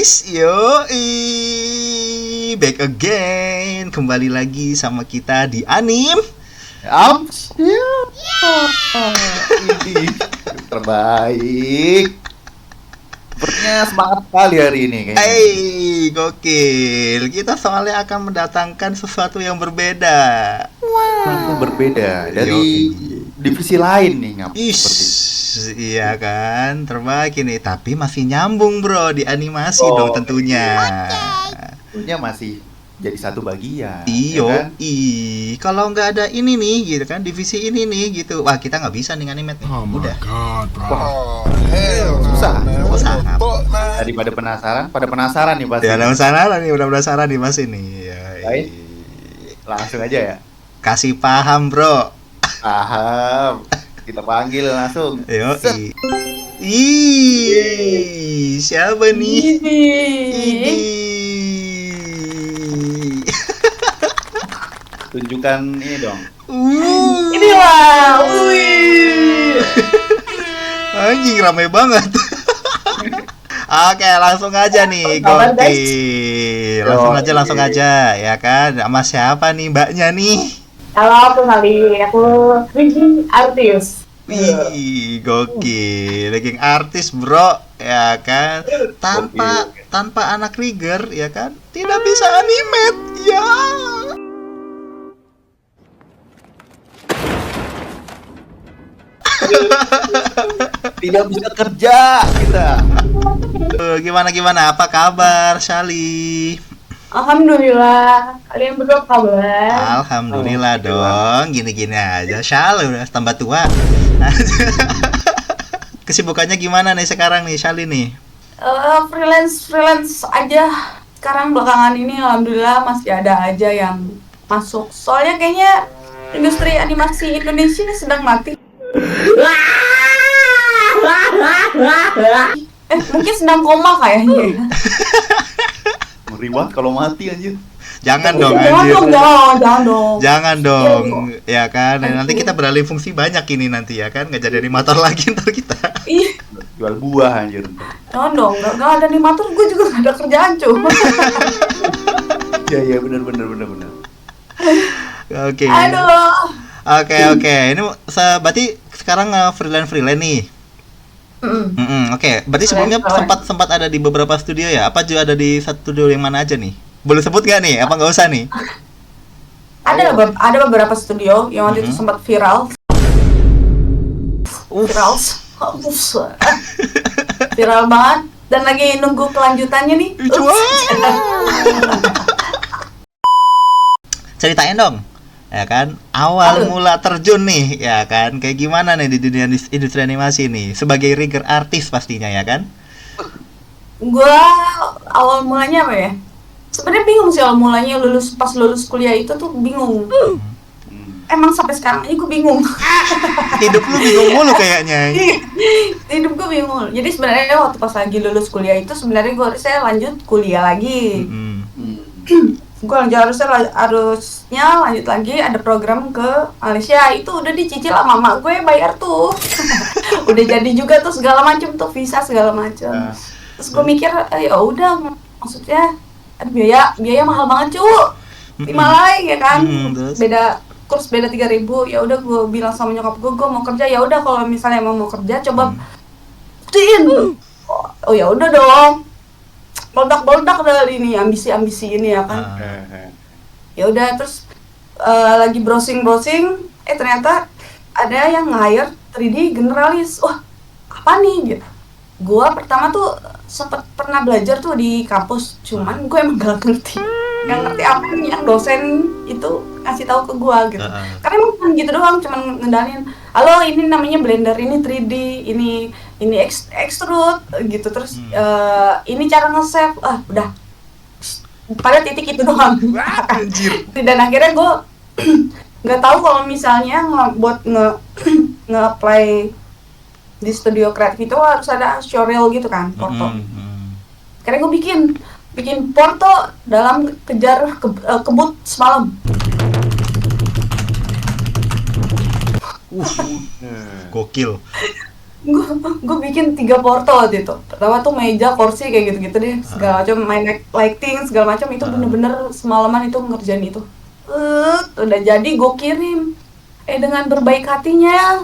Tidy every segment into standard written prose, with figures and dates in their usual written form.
guys, back again, kembali lagi sama kita di Anim. Ini terbaik. Sepertinya semangat sekali hari ini kayaknya. Gokil. Kita soalnya akan mendatangkan sesuatu yang berbeda. Sesuatu berbeda dari divisi lain nih, seperti iya kan, terbaik ini. Tapi masih nyambung bro di animasi dong tentunya. Tentunya masih jadi satu bagian. Iyo, ya kan? Kalau nggak ada ini nih, gitu kan, divisi ini nih, gitu. Wah, kita nggak bisa nih animate nih. Udah. Susah. Sangat. Daripada penasaran nih pasti. Ya, udah penasaran nih mas ini. Ya, Baik. Langsung aja ya. Kasih paham bro. Paham. Kita panggil langsung. Yo, siapa nih? Ini. Tunjukkan ini dong. Inilah. Anjing ramai banget. Oke, langsung aja nih, gokil. Langsung aja, ya kan? Sama siapa nih mbaknya nih? Halo, kenalin, aku Ricky Artius. Wih, gokil, ranking artis bro, ya kan? Tanpa anak Rigger, ya kan? Tidak bisa animate, ya. Tidak bisa kerja kita. Gimana? Apa kabar, Shali? Alhamdulillah, kalian berdua kabar? Alhamdulillah dong, gini-gini aja. Shali udah tambah tua. Kesibukannya gimana nih sekarang nih, Shali nih? Freelance aja. Sekarang belakangan ini alhamdulillah masih ada aja yang masuk. Soalnya kayaknya industri animasi Indonesia sedang mati. Mungkin sedang koma kayaknya. Ngeri banget kalau mati anjir. Jangan dong, anjir. Jangan dong. Ya kan. Nanti kita beralih fungsi banyak ini nanti ya kan. Nggak jadi animator lagi ntar kita. Iya. Jual buah anjir. Jangan dong. Nggak ada animator, gue juga nggak ada kerjaan cuy. Iya benar. Oke. Aduh. Oke. Ini berarti sekarang freelance nih. Oke. Berarti sebelumnya sempat ada di beberapa studio ya? Apa juga ada di satu studio yang mana aja nih? Boleh sebut nggak nih? Apa nggak usah nih? Ada beberapa studio yang waktu itu sempat viral. Viral banget. Dan lagi nunggu kelanjutannya nih. Ceritain dong, ya kan? Awal mula terjun nih, ya kan? Kayak gimana nih di dunia industri animasi nih? Sebagai rigger artis pastinya, ya kan? Gua awal mulanya apa ya? Sebenarnya bingung sih awal mulanya pas lulus kuliah itu tuh bingung. Emang sampai sekarang aja gue bingung. Hidup lu bingung mulu kayaknya. Hidup gue bingung. Jadi sebenarnya waktu pas lagi lulus kuliah itu sebenarnya saya lanjut kuliah lagi. Gue harusnya lanjut lagi, ada program ke Malaysia. Itu udah dicicil sama mak gue, bayar tuh. Udah jadi juga tuh segala macam tuh, visa segala macam. Terus gue mikir ya udah, maksudnya biaya mahal banget cu di Malai ya kan. Kurs beda 3.000. Ya udah gue bilang sama nyokap gue mau kerja. Ya udah kalau misalnya emang mau kerja coba buktiin. Oh ya udah dong. Boldak dari ini ambisi ini ya kan. Ya udah terus lagi browsing ternyata ada yang nge-hire 3D generalis. Wah, apa nih gitu. Gua pertama tuh sempat pernah belajar tuh di kampus, cuman gue emang gak ngerti apa yang dosen itu ngasih tahu ke gua gitu. Karena emang gitu doang, cuman ngendalin, halo ini namanya Blender, ini 3D, ini extrude gitu, terus ini cara nge-save, udah pada titik itu doang. Dan akhirnya gue nggak tahu kalau misalnya buat nge-apply di studio kreatif itu harus ada showreel gitu kan, foto. Karena gue bikin foto dalam kejar kebut semalam. Gokil. gue bikin 3 porto waktu itu. Pertama tuh meja, kursi kayak gitu-gitu deh, segala macam, main lighting segala macam itu bener-bener semalaman itu ngerjain itu. Udah jadi gue kirim. Dengan berbaik hatinya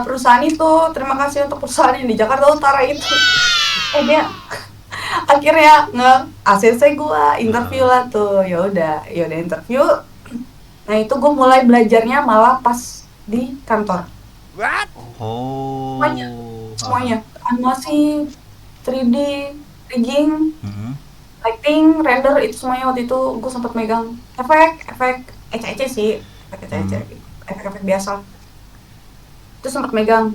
perusahaan itu, terima kasih untuk perusahaan yang di Jakarta Utara itu. Dia akhirnya nge-ACC gua interview lah tuh. Ya udah interview. Nah itu gue mulai belajarnya malah pas di kantor. Oh. Semuanya animasi, 3D, rigging, lighting, render itu semuanya waktu itu gue sempat megang efek ece sih, efek biasa. Itu sempat megang.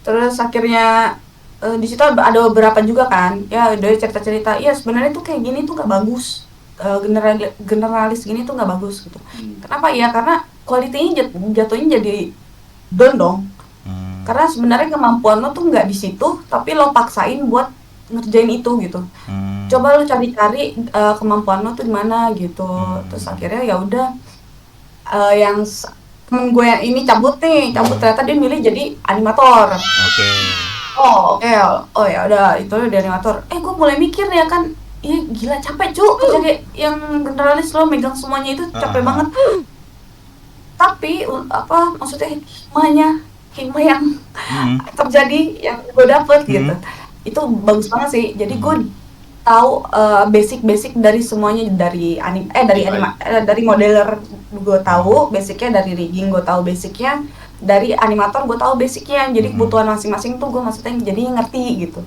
Terus akhirnya di situ ada beberapa juga kan, ya dari cerita-cerita, iya sebenarnya tuh kayak gini tuh nggak bagus, generalis gini tuh nggak bagus gitu. Kenapa ya? Karena kualitinya jatuhnya jadi down dong. Karena sebenarnya kemampuan lo tuh nggak di situ, tapi lo paksain buat ngerjain itu gitu. Coba lo cari-cari kemampuan lo tuh di mana gitu. Terus akhirnya ya udah yang temen gue yang ini cabut ternyata dia milih jadi animator. Oh ya udah itu udah animator. Gue mulai mikir ya kan, gila capek kerja yang generalis lo megang semuanya itu capek banget. Tapi maksudnya hikmah yang terjadi yang gue dapet gitu, itu bagus banget sih. Jadi gue tahu basic dari semuanya, dari modeler gue tahu basicnya, dari rigging gue tahu basicnya, dari animator gue tahu basicnya. Jadi kebutuhan masing-masing tuh gue maksudnya jadi ngerti gitu.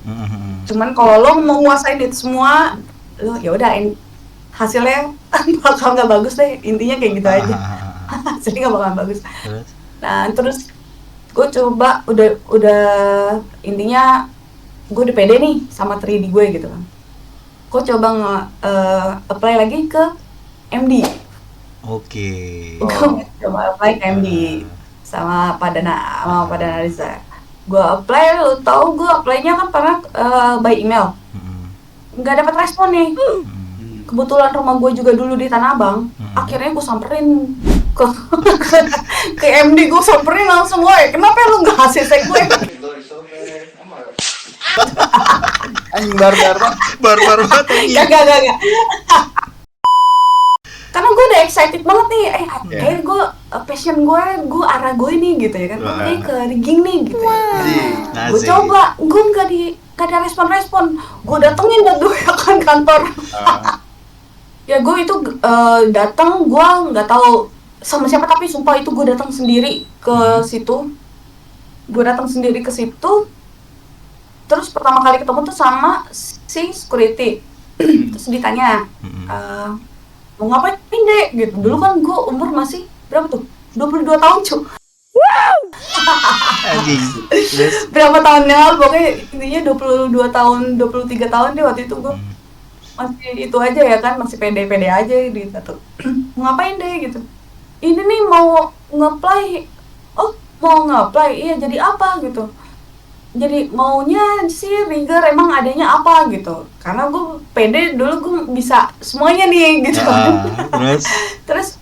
Cuman kalau lo mau nguasain itu semua, lo ya udah hasilnya bakal nggak bagus deh, intinya kayak gitu aja. Hasilnya nggak bakalan bagus. Nah terus gue coba udah intinya gue udah pede nih sama 3D gue gitu kan. Gue coba apply lagi ke MD. Gue coba apply ke MD sama Padana Riza. Gue apply, lo tau gue apply-nya kan pernah by email, nggak dapat respon nih. Kebetulan rumah gue juga dulu di Tanah Abang. Akhirnya gue samperin ke MD, gue samperin langsung, woy kenapa lu nggak ACC gue? Anjing barbar banget. Gak. Karena gue udah excited banget nih, kayak gue passion gue arah gue nih gitu ya kan, kayak ke rigging nih gitu. Gue coba, gue nggak ada respon. Gue datengin gue kan kantor. Ya gue itu datang, gue nggak tahu sama siapa, tapi sumpah itu gue datang sendiri ke situ. Terus pertama kali ketemu tuh sama si security. Terus ditanya, mau ngapain deh gitu. Dulu kan gue umur masih berapa tuh? 22 tahun cu. Berapa tahun yang lalu, pokoknya intinya 22 tahun, 23 tahun deh waktu itu gue. Masih itu aja ya kan, masih pede-pede aja gitu. Mau ngapain deh gitu. Ini nih mau nge-apply. Oh mau nge-apply, iya jadi apa gitu. Jadi maunya sih rigger, emang adanya apa gitu. Karena gue pede dulu, gue bisa semuanya nih gitu. Terus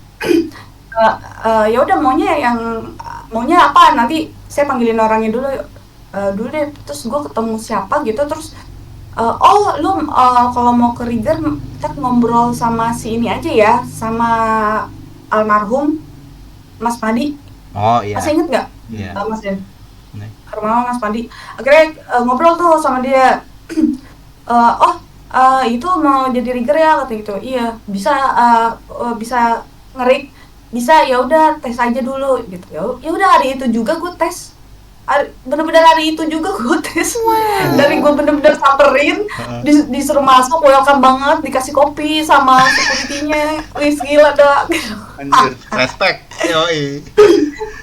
ya udah maunya apa, nanti saya panggilin orangnya dulu deh. Terus gue ketemu siapa gitu, terus lu kalau mau ke rigger kita ngobrol sama si ini aja ya, sama almarhum Mas Padi. Masih inget nggak? Mas Den? Almarhum Mas Padi. Akhirnya ngobrol tuh sama dia. Itu mau jadi rigger ya kata gitu. Iya, bisa ngerig, bisa, ya udah tes aja dulu gitu. Ya udah hari itu juga gue tes. Bener-bener hari itu juga gue tes. Dari gue bener-bener samperin, disuruh masuk, welcome banget, dikasih kopi sama security-nya. Wih gila dah. Anjir, respect. Yoi.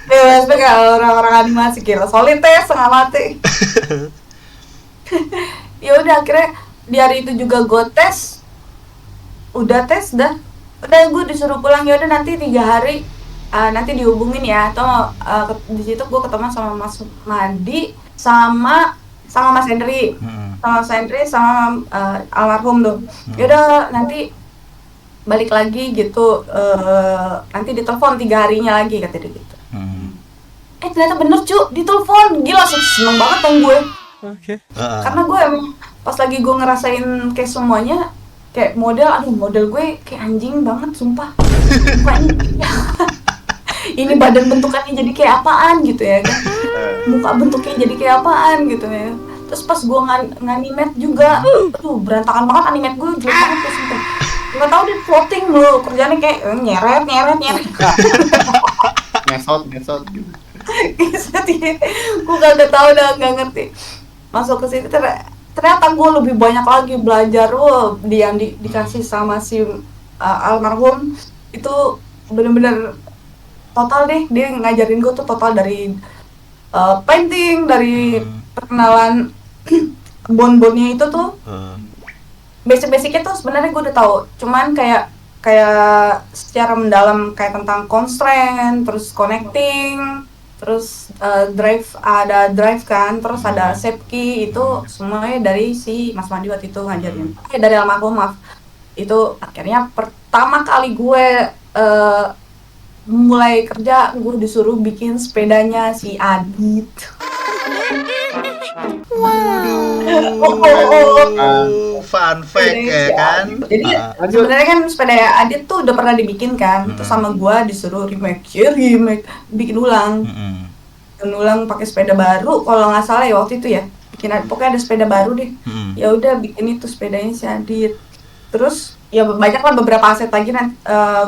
Respect ya orang-orang animasi, kira solid tes setengah mati. Ya udah akhirnya di hari itu juga gue tes. Udah gue disuruh pulang, ya udah nanti 3 hari nanti dihubungin ya, atau di situ gue ketemu sama Mas Madi, sama Mas Hendri, sama almarhum tuh. Yaudah nanti balik lagi gitu, nanti ditelepon 3 harinya lagi kata dia gitu. ternyata bener cu, ditelepon. Gila, seneng banget dong gue. Karena gue emang pas lagi gue ngerasain kayak semuanya, kayak model gue kayak anjing banget sumpah. Ini badan bentukannya jadi kayak apaan gitu ya kan, muka bentuknya jadi kayak apaan gitu ya. Terus pas gue nganimet juga, aduh berantakan banget animate gue, jelek banget tuh sumpah. Nggak tahu dia floating loh, kerjanya kayak nyeret ngesot gitu. Gue kagak tahu dah, nggak ngerti. Masuk ke situ ternyata gue lebih banyak lagi belajar. Yang dikasih sama si almarhum itu bener-bener total deh, dia ngajarin gue tuh total dari painting, dari perkenalan bon-bonnya itu tuh. Basic-basicnya tuh sebenarnya gue udah tahu, cuman kayak secara mendalam kayak tentang constraint, terus connecting, terus drive kan, terus ada shape key, itu semuanya dari si Mas Mandi waktu itu ngajarin. Dari almarhum, maaf. Itu akhirnya pertama kali gue mulai kerja, gue disuruh bikin sepedanya si Adit. Fun fact ya kan. Jadi sebenarnya kan sepeda Adit tuh udah pernah dibikin kan, terus sama gua disuruh remake, bikin ulang. Bikin ulang pakai sepeda baru kalau nggak salah ya waktu itu ya. Pokoknya ada sepeda baru deh. Ya udah bikin itu sepedanya si Adit. Terus ya banyak lah beberapa aset lagi nanti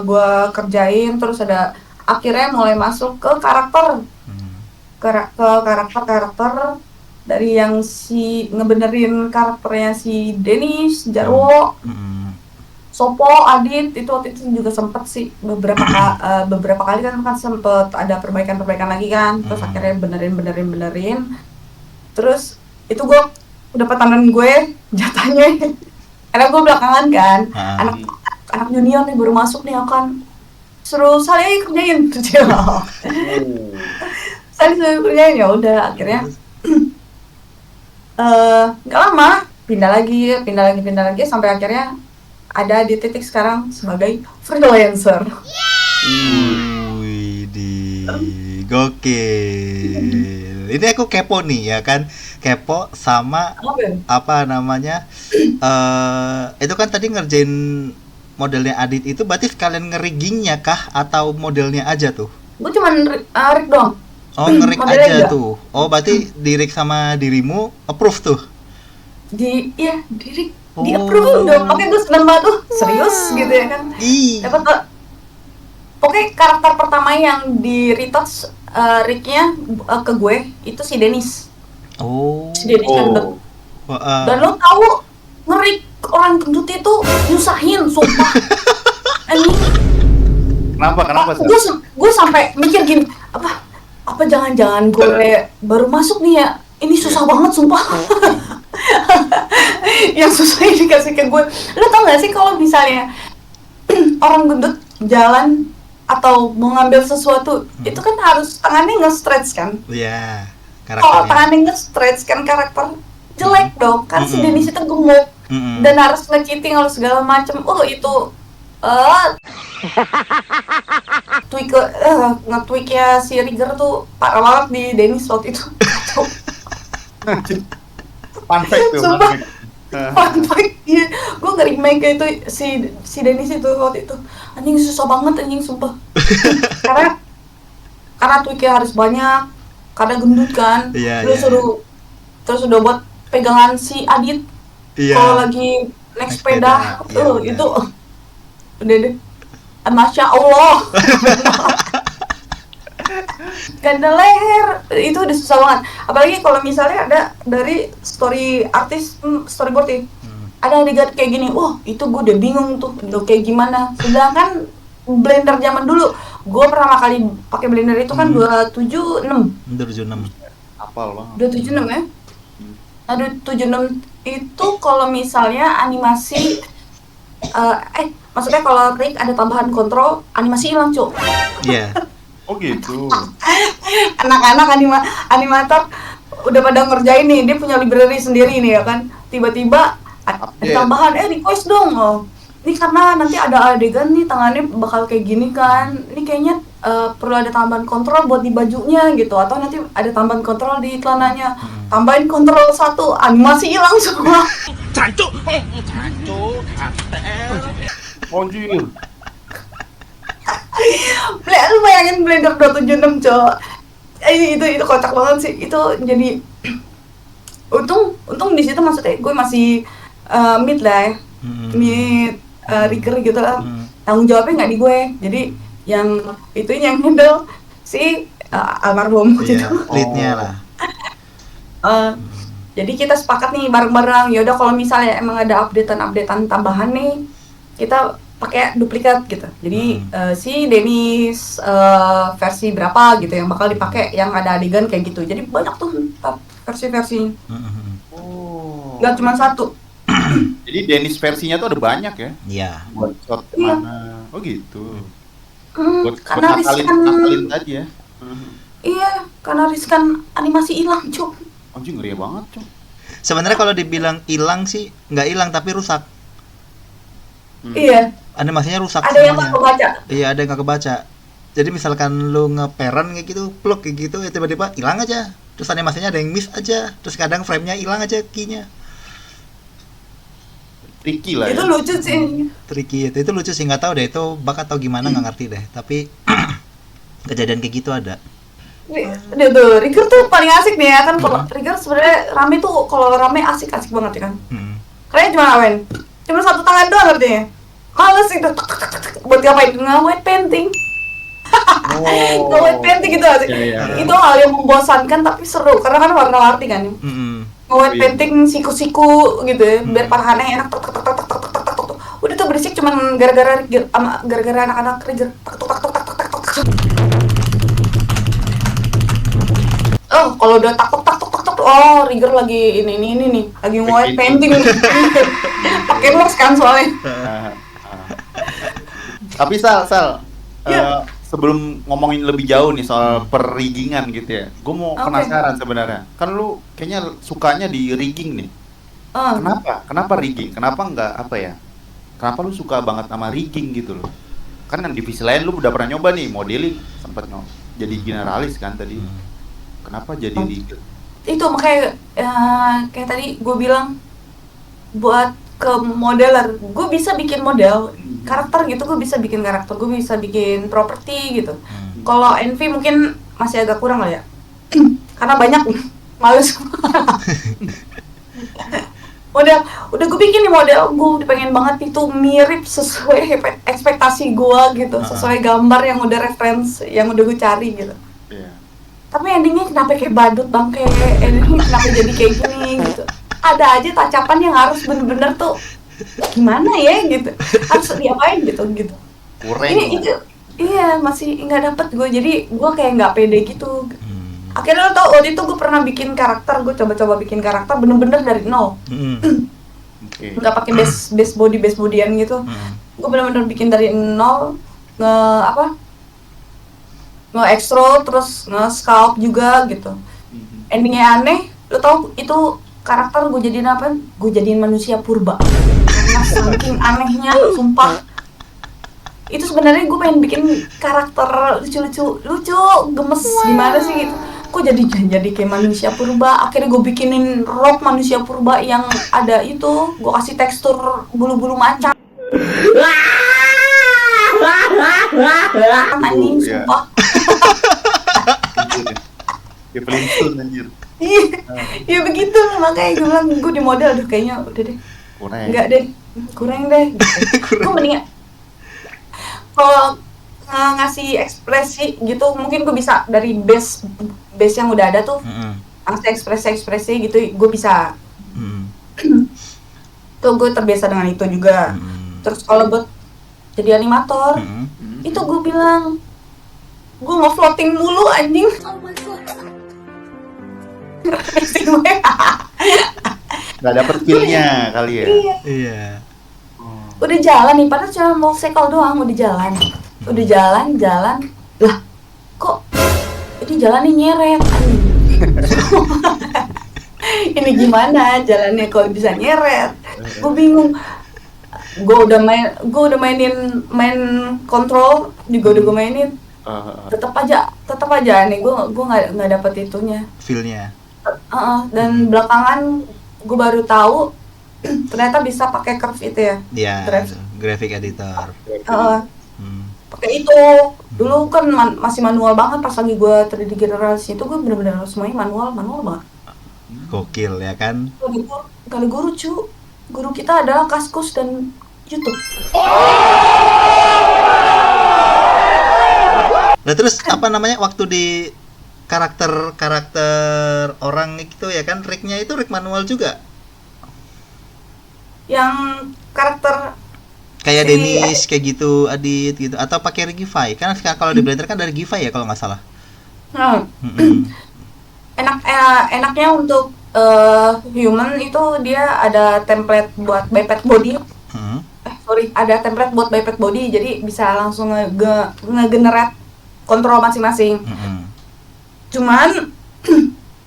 gua kerjain, terus ada akhirnya mulai masuk ke karakter. Ke karakter dari yang si ngebenerin karakternya si Dennis, Jarwo, Sopo, Adit, itu waktu itu juga sempet sih beberapa kali kan sempet ada perbaikan lagi kan, terus akhirnya benerin. Terus itu gue dapat tangan gue jatahnya, karena gue belakangan kan, anak junior nih baru masuk nih akan suruh Salih kerjain, Salih kerjain, ya udah akhirnya. Nggak lama pindah lagi sampai akhirnya ada di titik sekarang sebagai freelancer. Gokil. Ini aku kepo nih ya kan, kepo sama apa namanya, itu kan tadi ngerjain modelnya Adit itu berarti sekalian ngeriggingnya kah atau modelnya aja tuh? Gue cuman rig doang. Oh, ngerik aja tuh. Oh, berarti di-rig sama dirimu approve tuh? Di approve dong. Oke, gue seneng banget tuh. Serius gitu ya kan. Dapat tuh. Oke, karakter pertama yang di retouch rig-nya ke gue itu si Dennis. Si Dennis gendut. Dan lo tahu ngerik orang gendut itu nyusahin, sumpah. Kenapa? Gue sampai mikir gini, apa jangan-jangan gue baru masuk nih ya, ini susah banget sumpah. Yang susah ini dikasih ke gue. Lo tau gak sih kalau misalnya orang gendut jalan atau mau ngambil sesuatu, itu kan harus tangannya nge-stretch kan? Iya, kalau tangannya nge-stretch kan karakter jelek dong, kan si Dennis itu gemuk dan harus nge-cheating harus segala macem. Itu nge-tweaknya si Rigger tuh parah banget di Dennis waktu itu. Fun fact tuh. Fun fact, iya. Gue nge-remake itu si Dennis itu waktu itu. Anjing susah banget anjing sumpah. Karena tweaknya harus banyak, karena gendut kan. Terus udah buat pegangan si Adit. Kalau lagi naik sepeda, itu udah deh, masya Allah. Ganda leher itu udah susah banget, apalagi kalau misalnya ada dari storyboard ya, ada adegan kayak gini, itu gue udah bingung tuh kayak gimana. Sedangkan blender zaman dulu, gue pertama kali pakai blender itu kan 276 apal banget, 276 ya. 276 itu kalau misalnya animasi maksudnya kalau rig ada tambahan kontrol, animasi hilang, Cuk. Iya. Oh gitu. Anak-anak animator udah pada ngerjain nih, dia punya library sendiri nih ya kan. Tiba-tiba ada tambahan, request dong. Ini karena nanti ada adegan nih tangannya bakal kayak gini kan. Ini kayaknya perlu ada tambahan kontrol buat di bajunya gitu, atau nanti ada tambahan kontrol di celananya, tambahin kontrol 1, animasi hilang semua. Anjir. Lu bayangin Blender 276 cowok. Itu kocak banget sih. Itu jadi untung di situ maksudnya gue masih mid lah ya. Mid rigger gitu lah. Tanggung jawabnya nggak di gue. Jadi yang handle si almarhum gitu. Leadnya lah. Jadi kita sepakat nih bareng-bareng, ya udah kalau misalnya emang ada updatean tambahan nih, kita pakai duplikat gitu. Jadi si Dennis versi berapa gitu yang bakal dipakai, yang ada adegan kayak gitu. Jadi banyak tuh versi-versi. Nggak cuma satu. Jadi Dennis versinya tuh ada banyak ya? Iya. Buat shot Iya. mana? Oh gitu. Buat Karena nakalin tadi ya? Iya, karena riskan animasi hilang, cuk. Anjing ngeri banget, Cok. Sebenarnya kalau dibilang hilang sih nggak hilang tapi rusak. Iya. Animasinya rusak Ada yang semuanya. nggak kebaca. Iya, ada yang nggak kebaca. Jadi misalkan lu ngeperan kayak gitu, plug kayak gitu, ya tiba-tiba hilang aja. Terus animasinya ada yang miss aja. Terus kadang frame-nya hilang aja key-nya. Tricky lah Itu ya. lucu sih. Tricky itu lucu sih, nggak tahu deh itu bug atau gimana, nggak ngerti deh. Tapi kejadian kayak gitu ada. Tuh, Rigger tuh paling asik nih ya kan. Kalau Rigger sebenarnya rame tuh, kalau rame asik banget ya kan. Kayaknya cuma ngapain? Cuma satu tangan doang artinya. Males itu. Buat ngapain? Nge-white painting. Nge-white painting gitu asik. Itu hal yang membosankan tapi seru karena kan warna-warni kan. Nge-white painting siku-siku gitu ya, biar parhannya enak. Udah tuh berisik cuman gara-gara Rigger sama gara-gara anak-anak Rigger. Oh, kalau udah tak oh Rigger lagi ini nih, lagi white painting nih. Pakai mouse kan soalnya. Tapi Sal, sebelum ngomongin lebih jauh nih soal per-riggingan gitu ya, gue mau penasaran sebenarnya. Kan lu kayaknya sukanya di rigging nih. Kenapa rigging? Kenapa nggak apa ya? Kenapa lu suka banget sama rigging gitu loh? Kan yang divisi lain lu udah pernah nyoba nih, modeling sempat jadi generalis kan tadi. Kenapa jadi rigging? Itu makanya kayak tadi gue bilang buat ke modeler, gue bisa bikin model karakter gitu, gue bisa bikin karakter, gue bisa bikin properti gitu. Kalau Envy mungkin masih agak kurang lah ya, karena banyak males. Model, udah gue bikin nih model, gue pengen banget itu mirip sesuai ekspektasi gue gitu, sesuai gambar yang udah reference, yang udah gue cari gitu. Tapi endingnya kenapa kayak badut bang, kayak endingnya kenapa jadi kayak gini gitu. Ada aja tacapan yang harus bener-bener tuh gimana ya gitu, harus diapain gitu. Kurang. Itu iya masih nggak dapet gue, jadi gue kayak nggak pede gitu. Akhirnya lo tau waktu itu gue pernah bikin karakter, gue coba bikin karakter bener-bener dari nol. Nggak pakai base bodyan gitu. Gue bener-bener bikin dari nol, nge-extrude terus nge-sculpt juga gitu. Endingnya aneh, lo tau itu karakter gue jadiin apa? Gue jadiin manusia purba. Karena saking anehnya, sumpah. Itu sebenarnya gue pengen bikin karakter lucu, gemes gimana sih gitu. Kok jadi kayak manusia purba. Akhirnya gue bikinin rok manusia purba yang ada itu, gue kasih tekstur bulu-bulu macan. Anjing, sumpah. Ya pelinsun anjir. Iya begitu, makanya gue bilang gue di model, aduh kayaknya udah deh. Enggak deh, kurang deh. Gue mendingan kalau ngasih ekspresi gitu, mungkin gue bisa dari base yang udah ada tuh, ngasih ekspresi gitu, gue bisa. Tuh gue terbiasa dengan itu juga. Terus kalau buat jadi animator, itu gue bilang gue nge-floating mulu anjing. Gak dapet feel-nya kali ya. Iya. Udah jalan nih, padahal cuma mau sekal doang, udah jalan. Lah, kok ini jalannya nyeret anjing. Ini gimana jalannya kok bisa nyeret? Gue bingung. Gue udah mainin kontrol juga udah gue mainin. tetap aja nih gue nggak dapet itunya feel-nya. Dan belakangan gue baru tahu ternyata bisa pakai curve itu ya. Iya, graphic editor. Pakai itu. Dulu kan masih manual banget pas lagi gue 3D generasi itu, gue bener-bener semuanya manual banget. Gokil ya kan? Kali guru kita adalah Kaskus dan YouTube. Nah terus apa namanya waktu di karakter orang itu ya kan, rig-nya itu rig manual juga? Yang karakter kayak Dennis kayak gitu, Adit gitu, atau pakai Regify? Kan sekarang kalau di Blender kan dari Regify ya kalau nggak salah. Enaknya untuk human itu dia ada template buat biped body. Ada template buat biped body, jadi bisa langsung nge-generate kontrol masing-masing. Cuman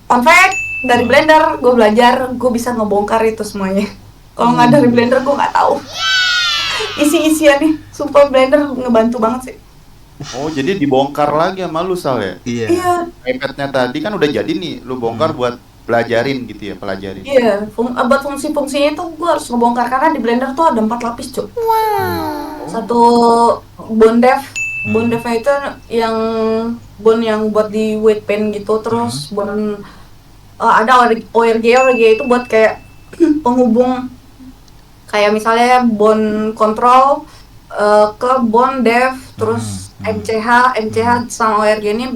fun fact, dari Blender gue belajar, gue bisa ngebongkar itu semuanya. Kalau nggak dari Blender gue nggak tahu. Isi-isiannya, sumpah Blender ngebantu banget sih. Oh, jadi dibongkar lagi sama lu, Sal ya? Iya. iPad-nya tadi kan udah jadi nih, lu bongkar buat pelajarin gitu ya, pelajarin. Iya, buat fungsi-fungsinya itu gue harus ngebongkar karena di Blender tuh ada 4 lapis, Cuk. Satu bone depth itu yang bone yang buat di weight pen gitu, terus bone ada ORG itu buat kayak penghubung, kayak misalnya bone control ke bone depth, terus MCH sama ORG ini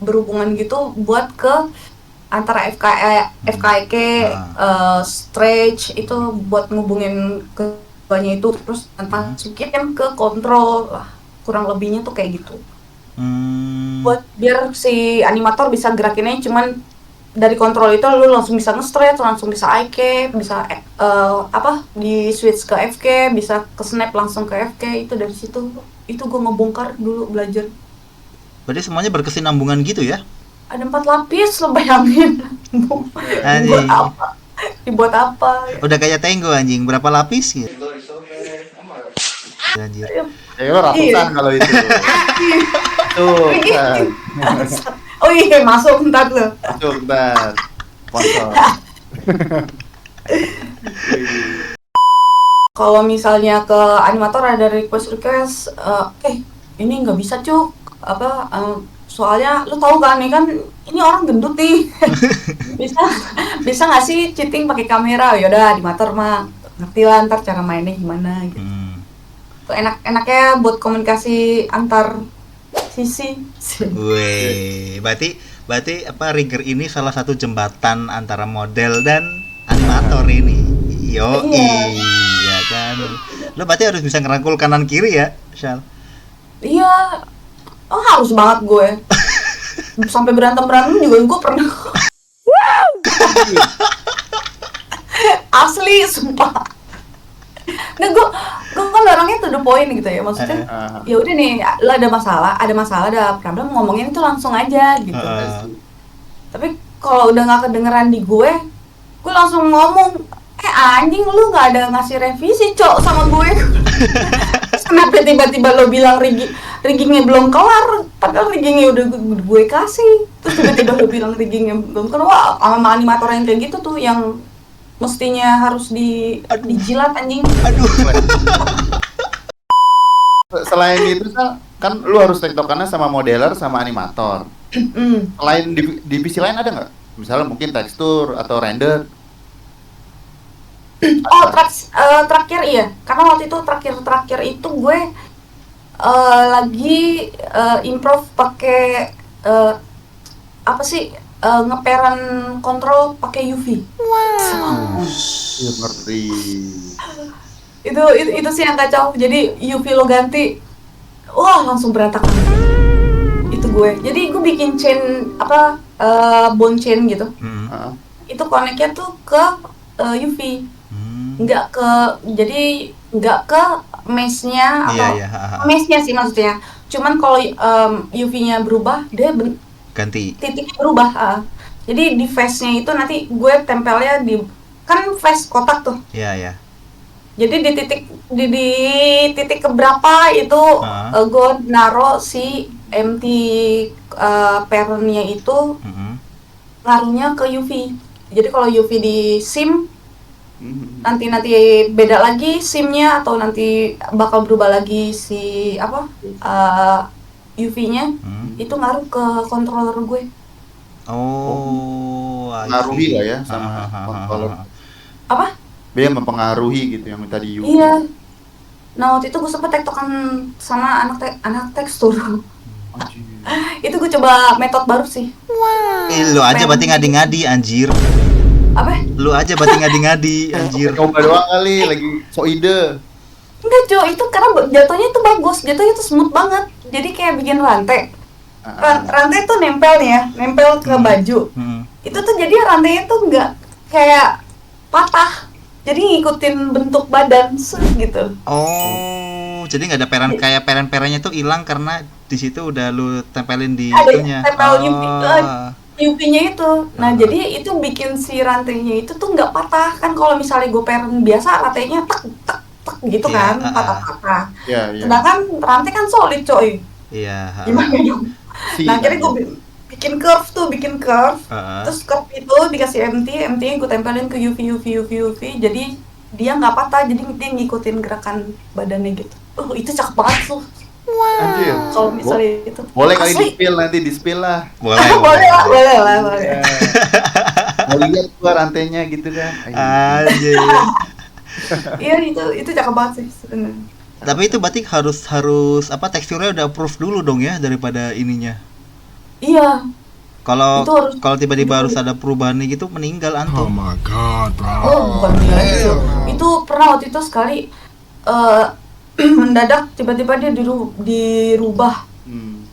berhubungan gitu buat ke antara FKIK, stretch itu buat ngubungin ke banyak itu, terus masukin ke kontrol lah, kurang lebihnya tuh kayak gitu. Buat biar si animator bisa gerakinnya cuman dari kontrol itu lu langsung bisa nge-stretch, langsung bisa IK, bisa di switch ke FK, bisa ke snap langsung ke FK, itu dari situ. Itu gue ngebongkar dulu belajar. Berarti semuanya berkesinambungan gitu ya? Ada 4 lapis, lo bayangin. Dibuat apa? Udah kayak Tango anjing, berapa lapis gitu? Anjir. Lo ratusan kalau itu. Tuh, kan. Oh iya, masuk ntar lo. Sponsor. Kalau misalnya ke animator ada request, ini nggak bisa Cuk, soalnya lu tahu kan nih kan ini orang gendut nih. bisa nggak sih cheating pakai kamera? Yaudah, animator mah ngerti lah ntar cara mainnya gimana gitu. Enaknya buat komunikasi antar sisi. Weh, berarti rigger ini salah satu jembatan antara model dan animator ini. Iya kan. Lo berarti harus bisa ngerangkul kanan kiri ya, Shal? Iya. Harus banget gue. Sampai berantem juga gue pernah. Asli, sumpah. Nah, gue kan orangnya to the point gitu ya, maksudnya. Ya udah nih, lo ada masalah, ada problem, ngomongin itu langsung aja gitu. Tapi kalau udah nggak kedengeran di gue langsung ngomong, anjing lu nggak ada ngasih revisi Cok sama gue. Kenapa tiba-tiba lo bilang riggingnya belum kelar, padahal riggingnya udah gue kasih, terus tiba-tiba lo bilang riggingnya belum kelar. Wah, sama animator yang kayak gitu tuh yang mestinya harus dijilat anjing. Aduh. Selain itu kan lu harus tektokannya sama modeler sama animator. Selain divisi lain ada nggak? Misalnya mungkin tekstur atau render? Terakhir iya, karena waktu itu terakhir itu gue lagi improve pakai ngeperan kontrol pakai UV. Wow. Ngerti. Itu sih yang kacau. Jadi UV lo ganti, wah langsung berantakan. Itu gue. Jadi gue bikin chain bone chain gitu. Itu connect-nya tuh ke UV. Nggak ke mesh-nya atau mesh-nya sih maksudnya. Cuman kalau UV-nya berubah, dia ganti. Titiknya berubah. Jadi di face-nya itu nanti gue tempelnya kan face kotak tuh. Iya. Jadi di titik keberapa itu gue naro si MT parent-nya itu ngaruhnya ke UV. Jadi kalau UV di SIM nanti beda lagi SIM-nya atau nanti bakal berubah lagi si UV-nya itu ngaruh ke controller gue. Mengaruhi lah ya sama controller. Apa? Dia mempengaruhi gitu yang tadi UV. Iya. Nah waktu itu gue sempet tektokan sama anak tekstur. Itu gue coba metode baru sih. Lu aja berarti ngadi-ngadi anjir. Apa? Lu aja berarti ngadi-ngadi anjir. Coba doang kali lagi so ide. Enggak, Jo, itu karena jatuhnya itu bagus, jatuhnya itu smooth banget. Jadi kayak bikin rantai. Rantai tuh nempel nih ya, nempel ke baju. Itu tuh jadi rantainya tuh enggak kayak patah. Jadi ngikutin bentuk badan gitu. Jadi nggak ada peren-perennya tuh hilang karena di situ udah lu tempelin di itunya. Tempel UV-nya itu. Nah, jadi itu bikin si rantainya itu tuh nggak patah. Kan kalau misalnya gue peren biasa rantainya tek gitu kan, patah-patah. Sedangkan rantai kan solid, coy. Iya. Gimana dong? Nah, akhirnya gue bikin curve. Terus curve itu dikasih MT gue tempelin ke UV. Jadi dia nggak patah, jadi dia ngikutin gerakan badannya gitu. Itu cakep banget tuh. Anjir. Kalau misalnya itu. Boleh kali di-spill lah. Boleh lah. Mau lihat gua rantainya gitu kan. Anjir. Iya itu cakep banget sih sebenarnya. Tapi itu berarti harus teksturnya udah approve dulu dong ya daripada ininya. Iya. Kalau tiba-tiba harus ada perubahan nih gitu meninggal antum. Oh my god, bro. Bukan meninggal. Itu pernah waktu itu sekali mendadak tiba-tiba dia dirubah.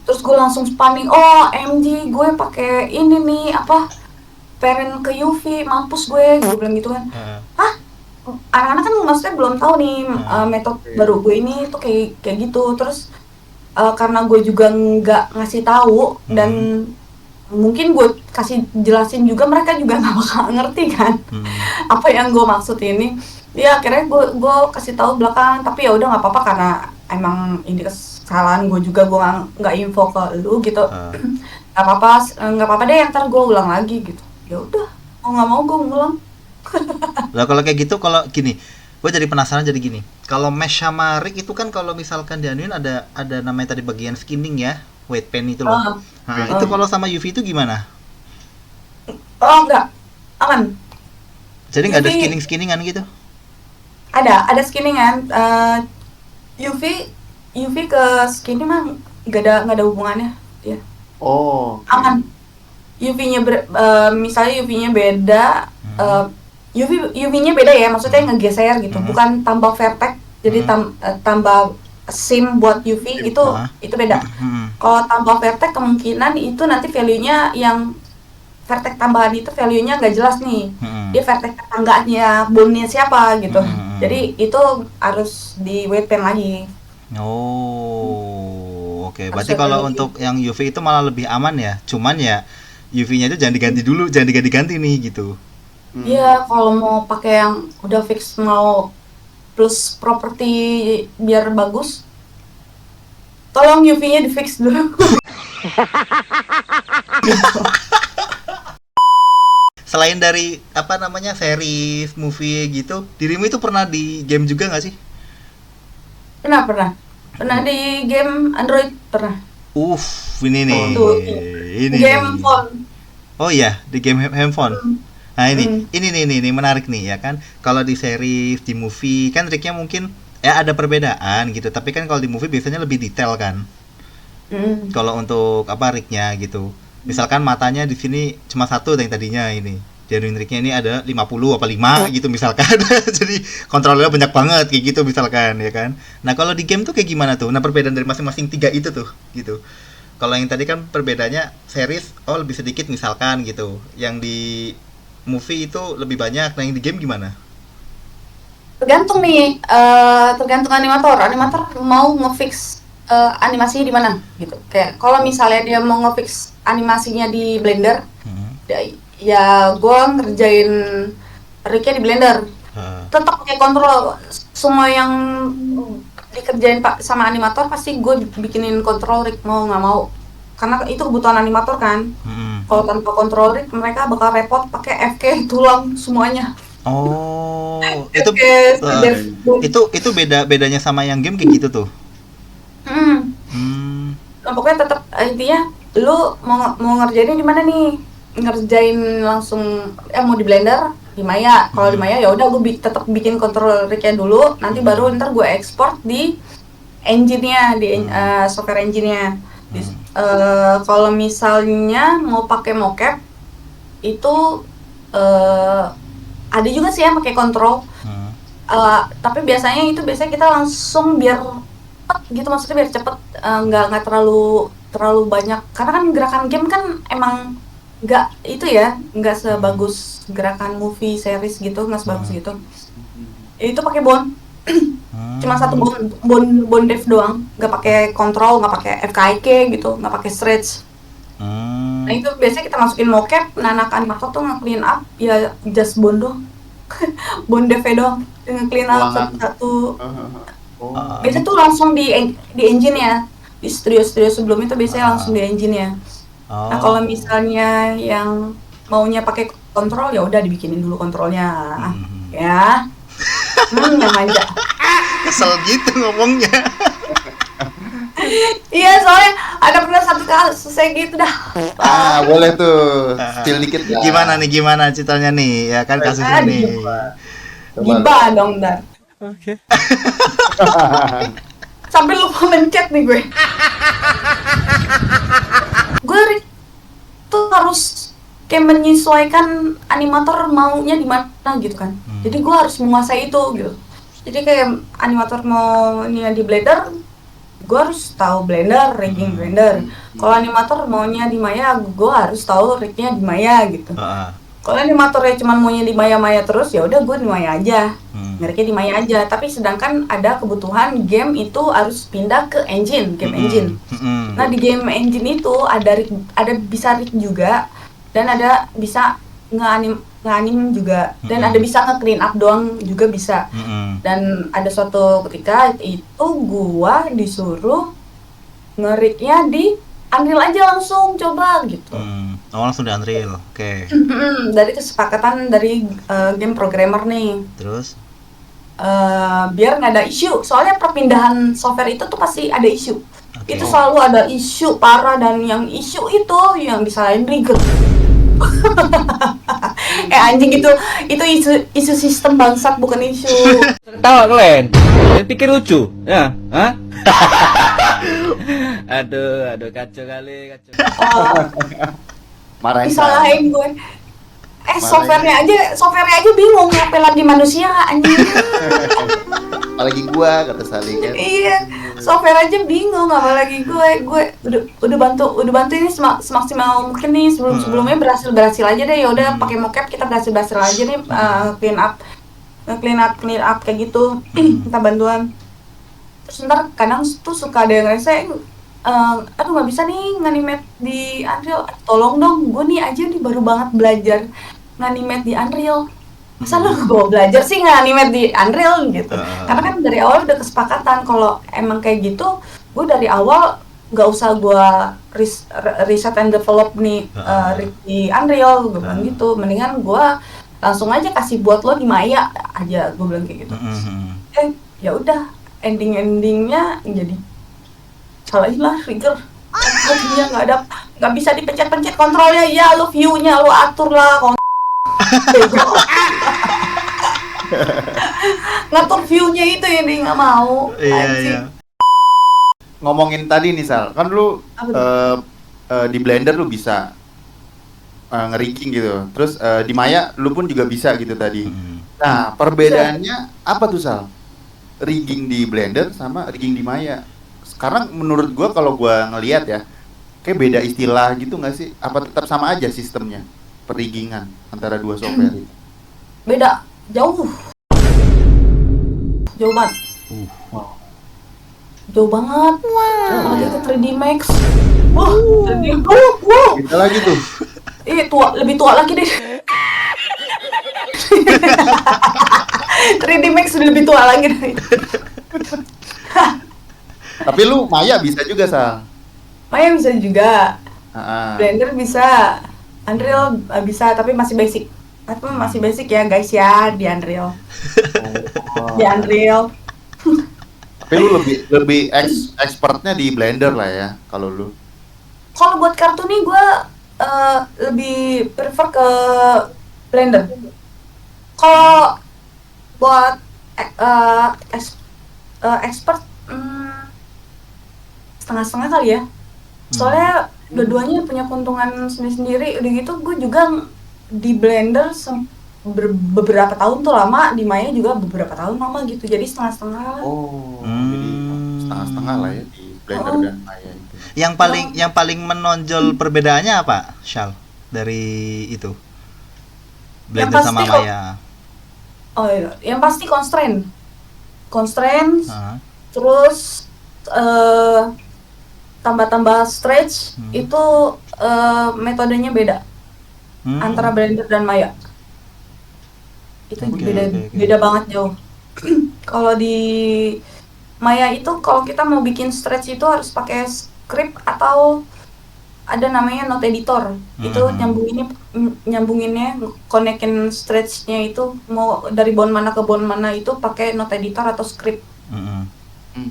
Terus gue langsung panik. MG gue pakai ini nih parent ke UV, mampus gue bilang gitu kan. Hah? Anak-anak kan maksudnya belum tahu nih metode baru gue ini tuh kayak gitu. Terus karena gue juga nggak ngasih tahu dan mungkin gue kasih jelasin juga mereka juga nggak bakal ngerti kan apa yang gue maksud ini. Ya akhirnya gue kasih tahu belakangan, tapi ya udah nggak apa-apa karena emang ini kesalahan gue juga, gue nggak info ke lu gitu. Nggak apa-apa deh, ntar gue ulang lagi gitu. Ya udah, mau nggak mau gue ngulang. Lah kalau kayak gitu, kalau gini, gue jadi penasaran jadi gini. Kalau mesh sama rig itu kan kalau misalkan dianuin ada namanya tadi bagian skinning ya, weight pen itu loh. Itu kalau sama UV itu gimana? Enggak, aman. Jadi nggak ada skinningan gitu? Ada skinningan. UV ke skinning mah nggak ada hubungannya ya. Aman. UV-nya misalnya UV-nya beda, UV-nya beda ya, maksudnya ngegeser gitu, bukan tambah vertex, jadi tambah SIM buat UV itu beda. Kalau tambah vertex kemungkinan itu nanti value-nya yang vertex tambahan itu value-nya nggak jelas nih. Dia vertex tetangganya, bone-nya siapa gitu. Jadi itu harus di weight pen lagi. Oke. Berarti kalau untuk yang UV itu malah lebih aman ya. Cuman ya UV-nya itu jangan diganti nih gitu. Iya, kalau mau pakai yang udah fix, mau plus properti biar bagus, tolong UV-nya di fix dulu. Selain dari series, movie gitu, dirimu itu pernah di game juga nggak sih? Pernah di game Android pernah. Ini nih. Ini game phone. Oh iya, di game handphone. Nah ini menarik nih ya kan. Kalau di series, di movie kan triknya mungkin ya ada perbedaan gitu. Tapi kan kalau di movie biasanya lebih detail kan. Kalau untuk rignya gitu. Misalkan matanya di sini cuma satu yang tadinya ini. Jadi triknya ini ada 50 apa 5 gitu misalkan. Jadi kontrolnya banyak banget kayak gitu misalkan ya kan. Nah, kalau di game tuh kayak gimana tuh? Nah, perbedaan dari masing-masing 3 itu tuh gitu. Kalau yang tadi kan perbedaannya series lebih sedikit misalkan gitu. Yang di movie itu lebih banyak. Nah, yang di game gimana? Tergantung nih, tergantung animator mau ngefix animasinya di mana gitu. Kayak kalau misalnya dia mau ngefix animasinya di Blender, ya gue ngerjain rignya di Blender. Tetap pakai kontrol semua yang dikerjain sama animator pasti gue bikinin control rig mau nggak mau, karena itu kebutuhan animator kan. Kalau tanpa control rig mereka bakal repot pakai FK tulang semuanya. Oh, FK, itu bedanya sama yang game kayak gitu tuh. Nah, pokoknya tetap intinya lu mau ngerjainnya gimana nih, ngerjain langsung mau di Blender di Maya. Kalau di Maya ya udah gue tetap bikin control rig-nya dulu, nanti baru ntar gue ekspor di engine-nya, di software engine-nya. Kalau misalnya mau pakai mocap itu ada juga sih yang pakai control. Tapi biasanya kita langsung biar cepet gitu, maksudnya biar cepet, nggak terlalu banyak, karena kan gerakan game kan emang nggak sebagus gerakan movie series gitu, nggak sebagus gitu. Itu pakai bone. Cuma satu bone dev doang, nggak pakai control, nggak pakai FKIK gitu, nggak pakai stretch. Nah itu biasanya kita masukin mocap, anak animator tuh nge-clean up ya just bone doang. Bone dev doang, nge-clean up satu. Biasanya tuh langsung di engine ya, di studio sebelum itu biasanya langsung di engine ya. Nah kalau misalnya yang maunya pakai kontrol ya udah dibikinin dulu kontrolnya, ya. Yang manja. Kesel gitu ngomongnya. Iya, soalnya ada pernah satu kasus kayak gitu dah. Boleh tuh, spill dikit ya. Gimana ceritanya nih, ya kan kasusnya nih. Gibah dong, Dar. Oke. Sampai lupa mencet nih gue. Gue tuh harus kayak menyesuaikan animator maunya di mana gitu kan. Jadi gue harus menguasai itu gitu. Jadi kayak animator mau ini di Blender, gue harus tahu Blender, rigging Blender. Kalau animator maunya di Maya, gue harus tahu rignya di Maya gitu. Kalau animatornya cuma maunya di Maya terus, ya udah gue di Maya aja, ngeriknya di Maya aja. Tapi sedangkan ada kebutuhan game itu harus pindah ke engine, game engine. Nah di game engine itu ada bisa rig juga, dan ada bisa nge-anim juga, dan ada bisa nge-clean up doang juga bisa. Dan ada suatu ketika itu gua disuruh nge-rignya di Unreal aja langsung coba gitu. Langsung di Unreal, oke. Dari kesepakatan dari game programmer nih. Terus? Biar nggak ada isu, soalnya perpindahan software itu tuh pasti ada isu. Itu selalu ada isu parah, dan yang isu itu yang disalahin rigger. Anjing, itu isu sistem bangsat, bukan isu. Tawa kalian? Pikir lucu? Ya? Hah? Aduh, kacau kali. Marahin disalahin gue. Softwarenya aja bingung, ngapain lagi manusia anjing. Apalagi gua, kata Sali kan. Iya, software aja bingung, apalagi gue udah bantu ini semaksimal mungkin nih. Sebelumnya berhasil aja deh, ya udah pakai mocap kita berhasil aja nih, clean up kayak gitu. Minta bantuan. Terus ntar kadang tuh suka ada yang ngerasa, aduh nggak bisa nih nganimet di Unreal, tolong dong, gue nih aja nih baru banget belajar nganimet di Unreal, masa lo gue belajar sih nganimet di Unreal gitu. Karena kan dari awal udah kesepakatan kalau emang kayak gitu, gue dari awal nggak usah gue reset and develop nih di Unreal, gue bilang gitu, mendingan gue langsung aja kasih buat lo di Maya aja, gue bilang kayak gitu. Ya udah, endingnya jadi salahin lah rigger. Hasilnya nggak bisa dipencet-pencet kontrolnya, ya lo view-nya lo atur lah. Ngatur view-nya itu ya dia nggak mau. Iya. Ngomongin tadi nih Sal, kan lu di Blender lu bisa ngerigging gitu, terus di Maya lu pun juga bisa gitu tadi. Nah perbedaannya apa tuh Sal? Rigging di Blender sama rigging di Maya? Karena menurut gua kalau gua ngelihat ya, kayak beda istilah gitu nggak sih? Apa tetap sama aja sistemnya periggingan antara dua software itu? Beda jauh banget. Jauh banget. Apalagi ke 3D Max. 3D Kita lagi tuh. Lebih tua lagi deh. 3D Max sudah lebih tua lagi dari itu. Tapi lu Maya bisa juga, Sang. Maya bisa juga. Ah. Blender bisa. Unreal bisa, tapi masih basic. Tapi masih basic ya guys ya di Unreal. Di Unreal. Tapi lu lebih expertnya di Blender lah ya, kalau lu. Kalau buat kartun nih gue lebih prefer ke Blender. Kalau buat expert setengah-setengah kali ya. Soalnya dua-duanya punya keuntungan sendiri-sendiri. Udah gitu gue juga di Blender beberapa tahun tuh lama, di Maya juga beberapa tahun lama gitu. Jadi setengah-setengah. Jadi setengah-setengah lah ya di Blender dan Maya itu. Yang paling menonjol perbedaannya apa, Shal? Dari itu. Blender sama Maya. Oh iya, yang pasti constraint. Terus tambah-tambah stretch itu metodenya beda antara Blender dan Maya. Itu beda banget jauh. Kalau di Maya itu kalau kita mau bikin stretch itu harus pakai script atau ada namanya note editor. Itu nyambunginnya konekin stretchnya itu mau dari bone mana ke bone mana itu pakai note editor atau script.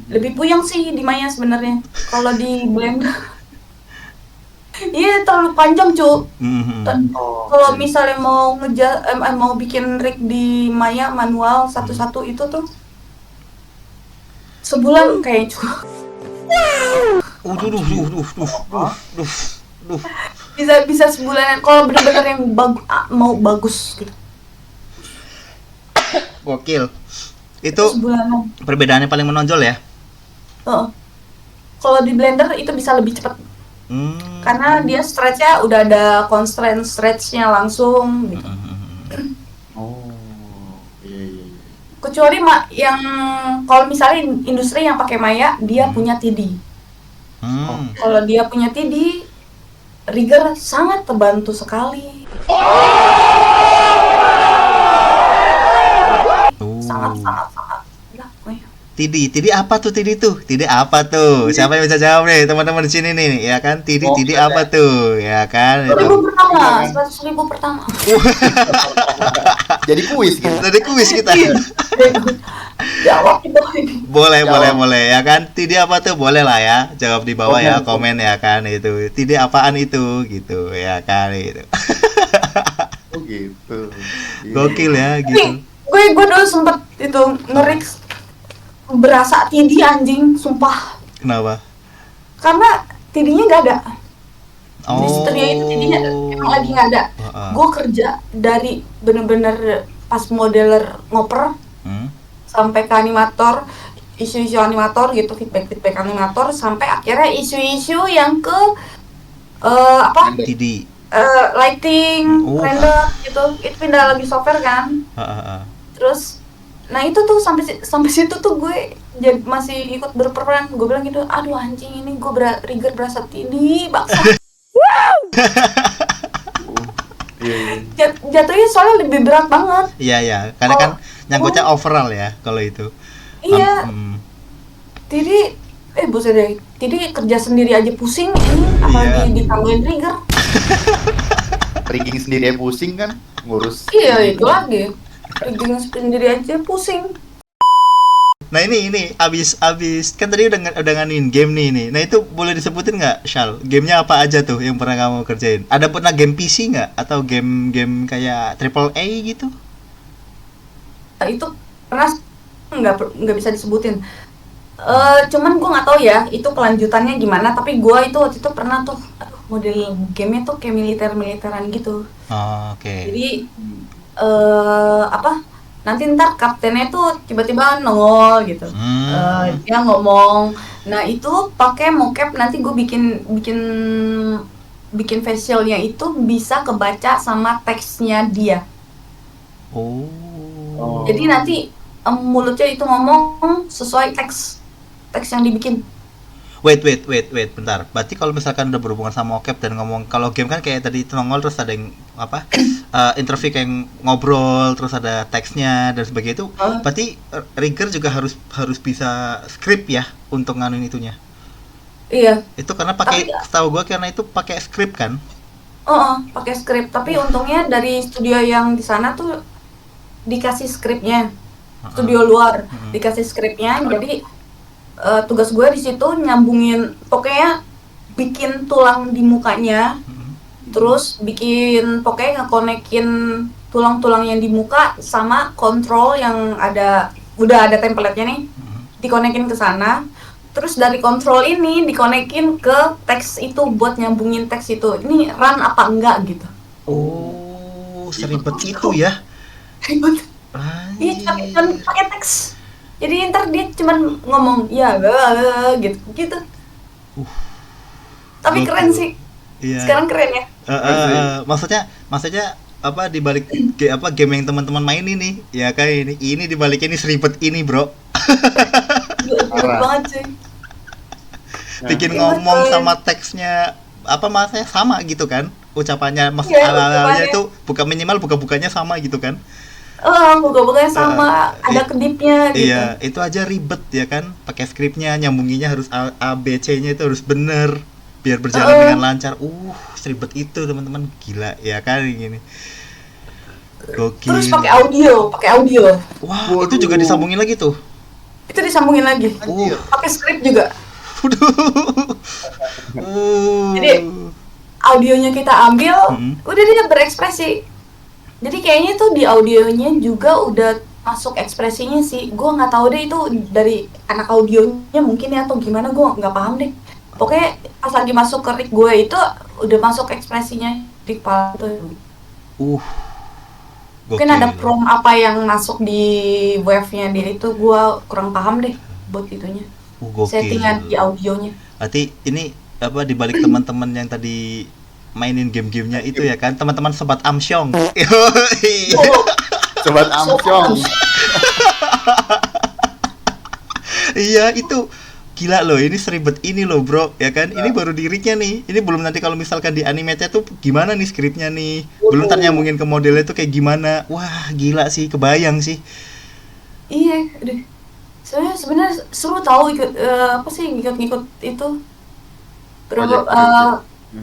Lebih puyeng sih di Maya sebenarnya. Kalau di Blender iya terlalu panjang cu. Kalau misalnya mau mau bikin rig di Maya manual satu-satu itu tuh sebulan kayak cu. Bisa sebulan kalau benar-benar yang mau bagus gitu. Gokil. Itu sebulanan. Perbedaannya paling menonjol ya? Kalau di Blender itu bisa lebih cepat. Karena dia stretch-nya udah ada constraint stretch-nya langsung gitu. Iya. Kecuali yang kalau misalnya industri yang pakai Maya dia punya TD. Kalau dia punya TD, rigger sangat terbantu sekali. Sangat. TD apa tuh TD tuh? TD apa tuh? Siapa yang bisa jawab nih teman-teman di sini nih? Ya kan TD apa tuh? Ya kan? 100.000 pertama. Jadi kuis gitu. Jadi kuis kita. Jawab di bawah ini. Boleh ya kan? TD apa tuh? Boleh lah ya. Jawab di bawah ya, komen ya kan itu. TD apaan itu gitu ya kan itu. Gitu. Gokil ya gitu. Gue dulu sempet itu ngerik berasa TD anjing, sumpah. Kenapa? Karena TD-nya nggak ada. Di studio itu TD-nya emang lagi nggak ada. Gue kerja dari bener-bener pas modeler ngoper sampai ke animator, isu-isu animator gitu, feedback animator, sampai akhirnya isu-isu yang ke TD. Lighting, render gitu. Itu pindah lagi software kan. Terus nah itu tuh sampai situ tuh gue masih ikut berperan. Gue bilang gitu, aduh anjing ini gue rigger berasa TD baksa. Jatuhnya soalnya lebih berat banget. Iya karena kan nyangkutnya overall ya kalau itu. Iya. TD buset deh, TD kerja sendiri aja pusing ini apalagi ditambahin rigger. Rigging sendiri pusing kan ngurus. Iya itu lagi. Rigging sendiri aja pusing. Nah ini abis kan tadi udah nganin game nih. Nah itu boleh disebutin nggak, Shal? Gamenya apa aja tuh yang pernah kamu kerjain? Ada pernah game PC nggak? Atau game kayak AAA gitu? Itu pernah nggak bisa disebutin. Cuman gue nggak tahu ya itu kelanjutannya gimana. Tapi gue itu waktu itu pernah tuh model gamenya tuh kayak militeran gitu. Oke. Jadi nanti ntar kaptennya tuh tiba-tiba nongol gitu. Dia ngomong. Nah itu pakai mocap, nanti gue bikin facialnya itu bisa kebaca sama teksnya dia. Jadi nanti mulutnya itu ngomong sesuai teks yang dibikin. Wait, bentar. Berarti kalau misalkan udah berhubungan sama mocap dan ngomong, kalau game kan kayak tadi itu nongol terus ada yang apa? Interview kayak ngobrol, terus ada teksnya dan sebagainya itu. Berarti rigger juga harus bisa script ya untuk nganuin itunya. Iya. Itu karena pakai, setahu gua karena itu pakai script kan? Pakai script. Tapi untungnya dari studio yang di sana tuh dikasih skripnya. Studio luar dikasih skripnya, jadi tugas gue di situ nyambungin, pokoknya bikin tulang di mukanya, terus bikin pokoknya ngekonekin tulang-tulang yang di muka sama kontrol yang udah ada template-nya nih, dikonekin ke sana, terus dari kontrol ini dikonekin ke teks itu buat nyambungin teks itu, ini run apa enggak gitu. Oh, seribet itu ya? Ribet. Iya, cuman pakai teks. Jadi ntar dia cuman ngomong ya gitu. Tapi keren sih. Iya. Sekarang keren ya. Maksudnya apa dibalik game yang teman-teman main ini ya kayak ini dibaliknya ini seribet ini, Bro. Ribet banget sih. Bikin ngomong sama teksnya apa maksudnya sama gitu kan? Ucapannya awalnya itu buka-bukanya sama gitu kan? Buka-bukanya sama, ada kedipnya gitu. Iya, itu aja ribet ya kan? Pakai skripnya, nyambunginya harus A, B, C-nya itu harus bener biar berjalan dengan lancar. Seribet itu teman-teman, gila ya kan gini. Gokil. Terus pakai audio. Wah, itu juga disambungin lagi tuh. Itu disambungin lagi. Pakai skrip juga. Jadi audionya kita ambil, udah dia berekspresi. Jadi kayaknya tuh di audionya juga udah masuk ekspresinya sih. Gue nggak tahu deh itu dari anak audionya mungkin ya atau gimana, gue nggak paham deh. Pokoknya pas lagi masuk ke rig gue itu udah masuk ekspresinya di kepala tuh. Mungkin ada prompt apa yang masuk di wave-nya dia itu, gue kurang paham deh buat itunya. Settingan di audionya. Berarti ini apa dibalik teman-teman yang tadi mainin game-gamenya itu ya kan, teman-teman sobat Amsyong. Sobat Amsyong. Iya, itu gila loh, ini seribet ini loh, Bro, ya kan? Ini baru diriknya nih. Ini belum nanti kalau misalkan di animate-nya tuh gimana nih skripnya nih. Belum ntar nyambungin ke modelnya tuh kayak gimana. Wah, gila sih, kebayang sih. Iya, deh. Sebenarnya seru tahu ikut ngikut itu.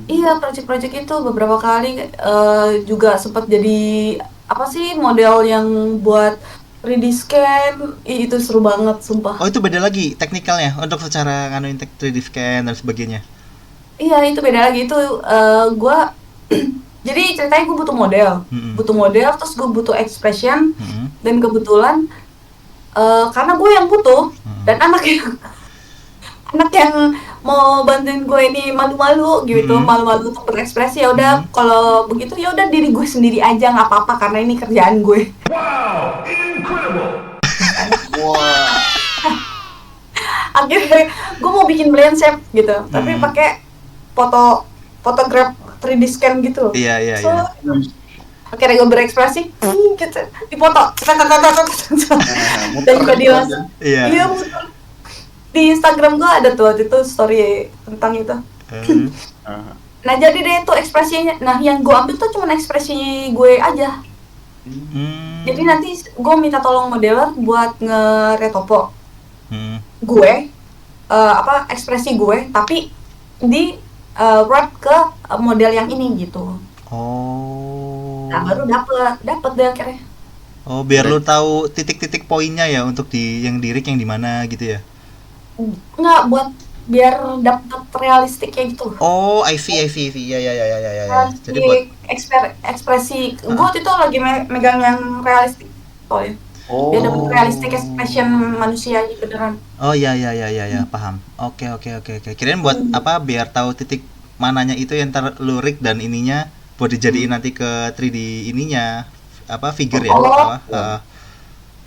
Iya, project-project itu beberapa kali juga sempat jadi model yang buat 3D scan, itu seru banget sumpah. Oh, itu beda lagi teknikalnya untuk secara nganuin 3D scan dan sebagainya. Iya, itu beda lagi, itu gua jadi ceritanya gue butuh model, terus gue butuh expression, dan kebetulan karena gue yang butuh dan anak yang mau bantuin gue ini malu-malu gitu, malu-malu untuk berekspresi, ya udah kalau begitu ya udah diri gue sendiri aja, nggak apa-apa karena ini kerjaan gue. Wow, incredible. Akhirnya gue mau bikin blend shape gitu, tapi pakai photograph 3D scan gitu. Iya. Akhirnya gue berekspresi, gitu, dipoto, dan jadi langsung. Iya, muter. Di Instagram gue ada tuh waktu itu story tentang itu. Nah jadi deh tuh ekspresinya, nah yang gue ambil tuh cuma ekspresi gue aja. Jadi nanti gue minta tolong modeler buat nge-retopo gue, ekspresi gue, tapi di wrap ke model yang ini gitu. Nah baru dapet deh akhirnya. Oh, biar lu tahu titik-titik poinnya ya untuk yang dirik yang di mana gitu ya. Nggak, buat biar dapet realistik kayak gitu. Oh, I see. Ya. Jadi buat ekspresi, gue waktu itu lagi megang yang realistik. Biar dapet realistik expression manusia beneran. Oh ya, paham. Oke. Kirain buat apa? Biar tahu titik mananya itu yang ntar lu rig dan ininya buat dijadiin nanti ke 3D ininya figure ya.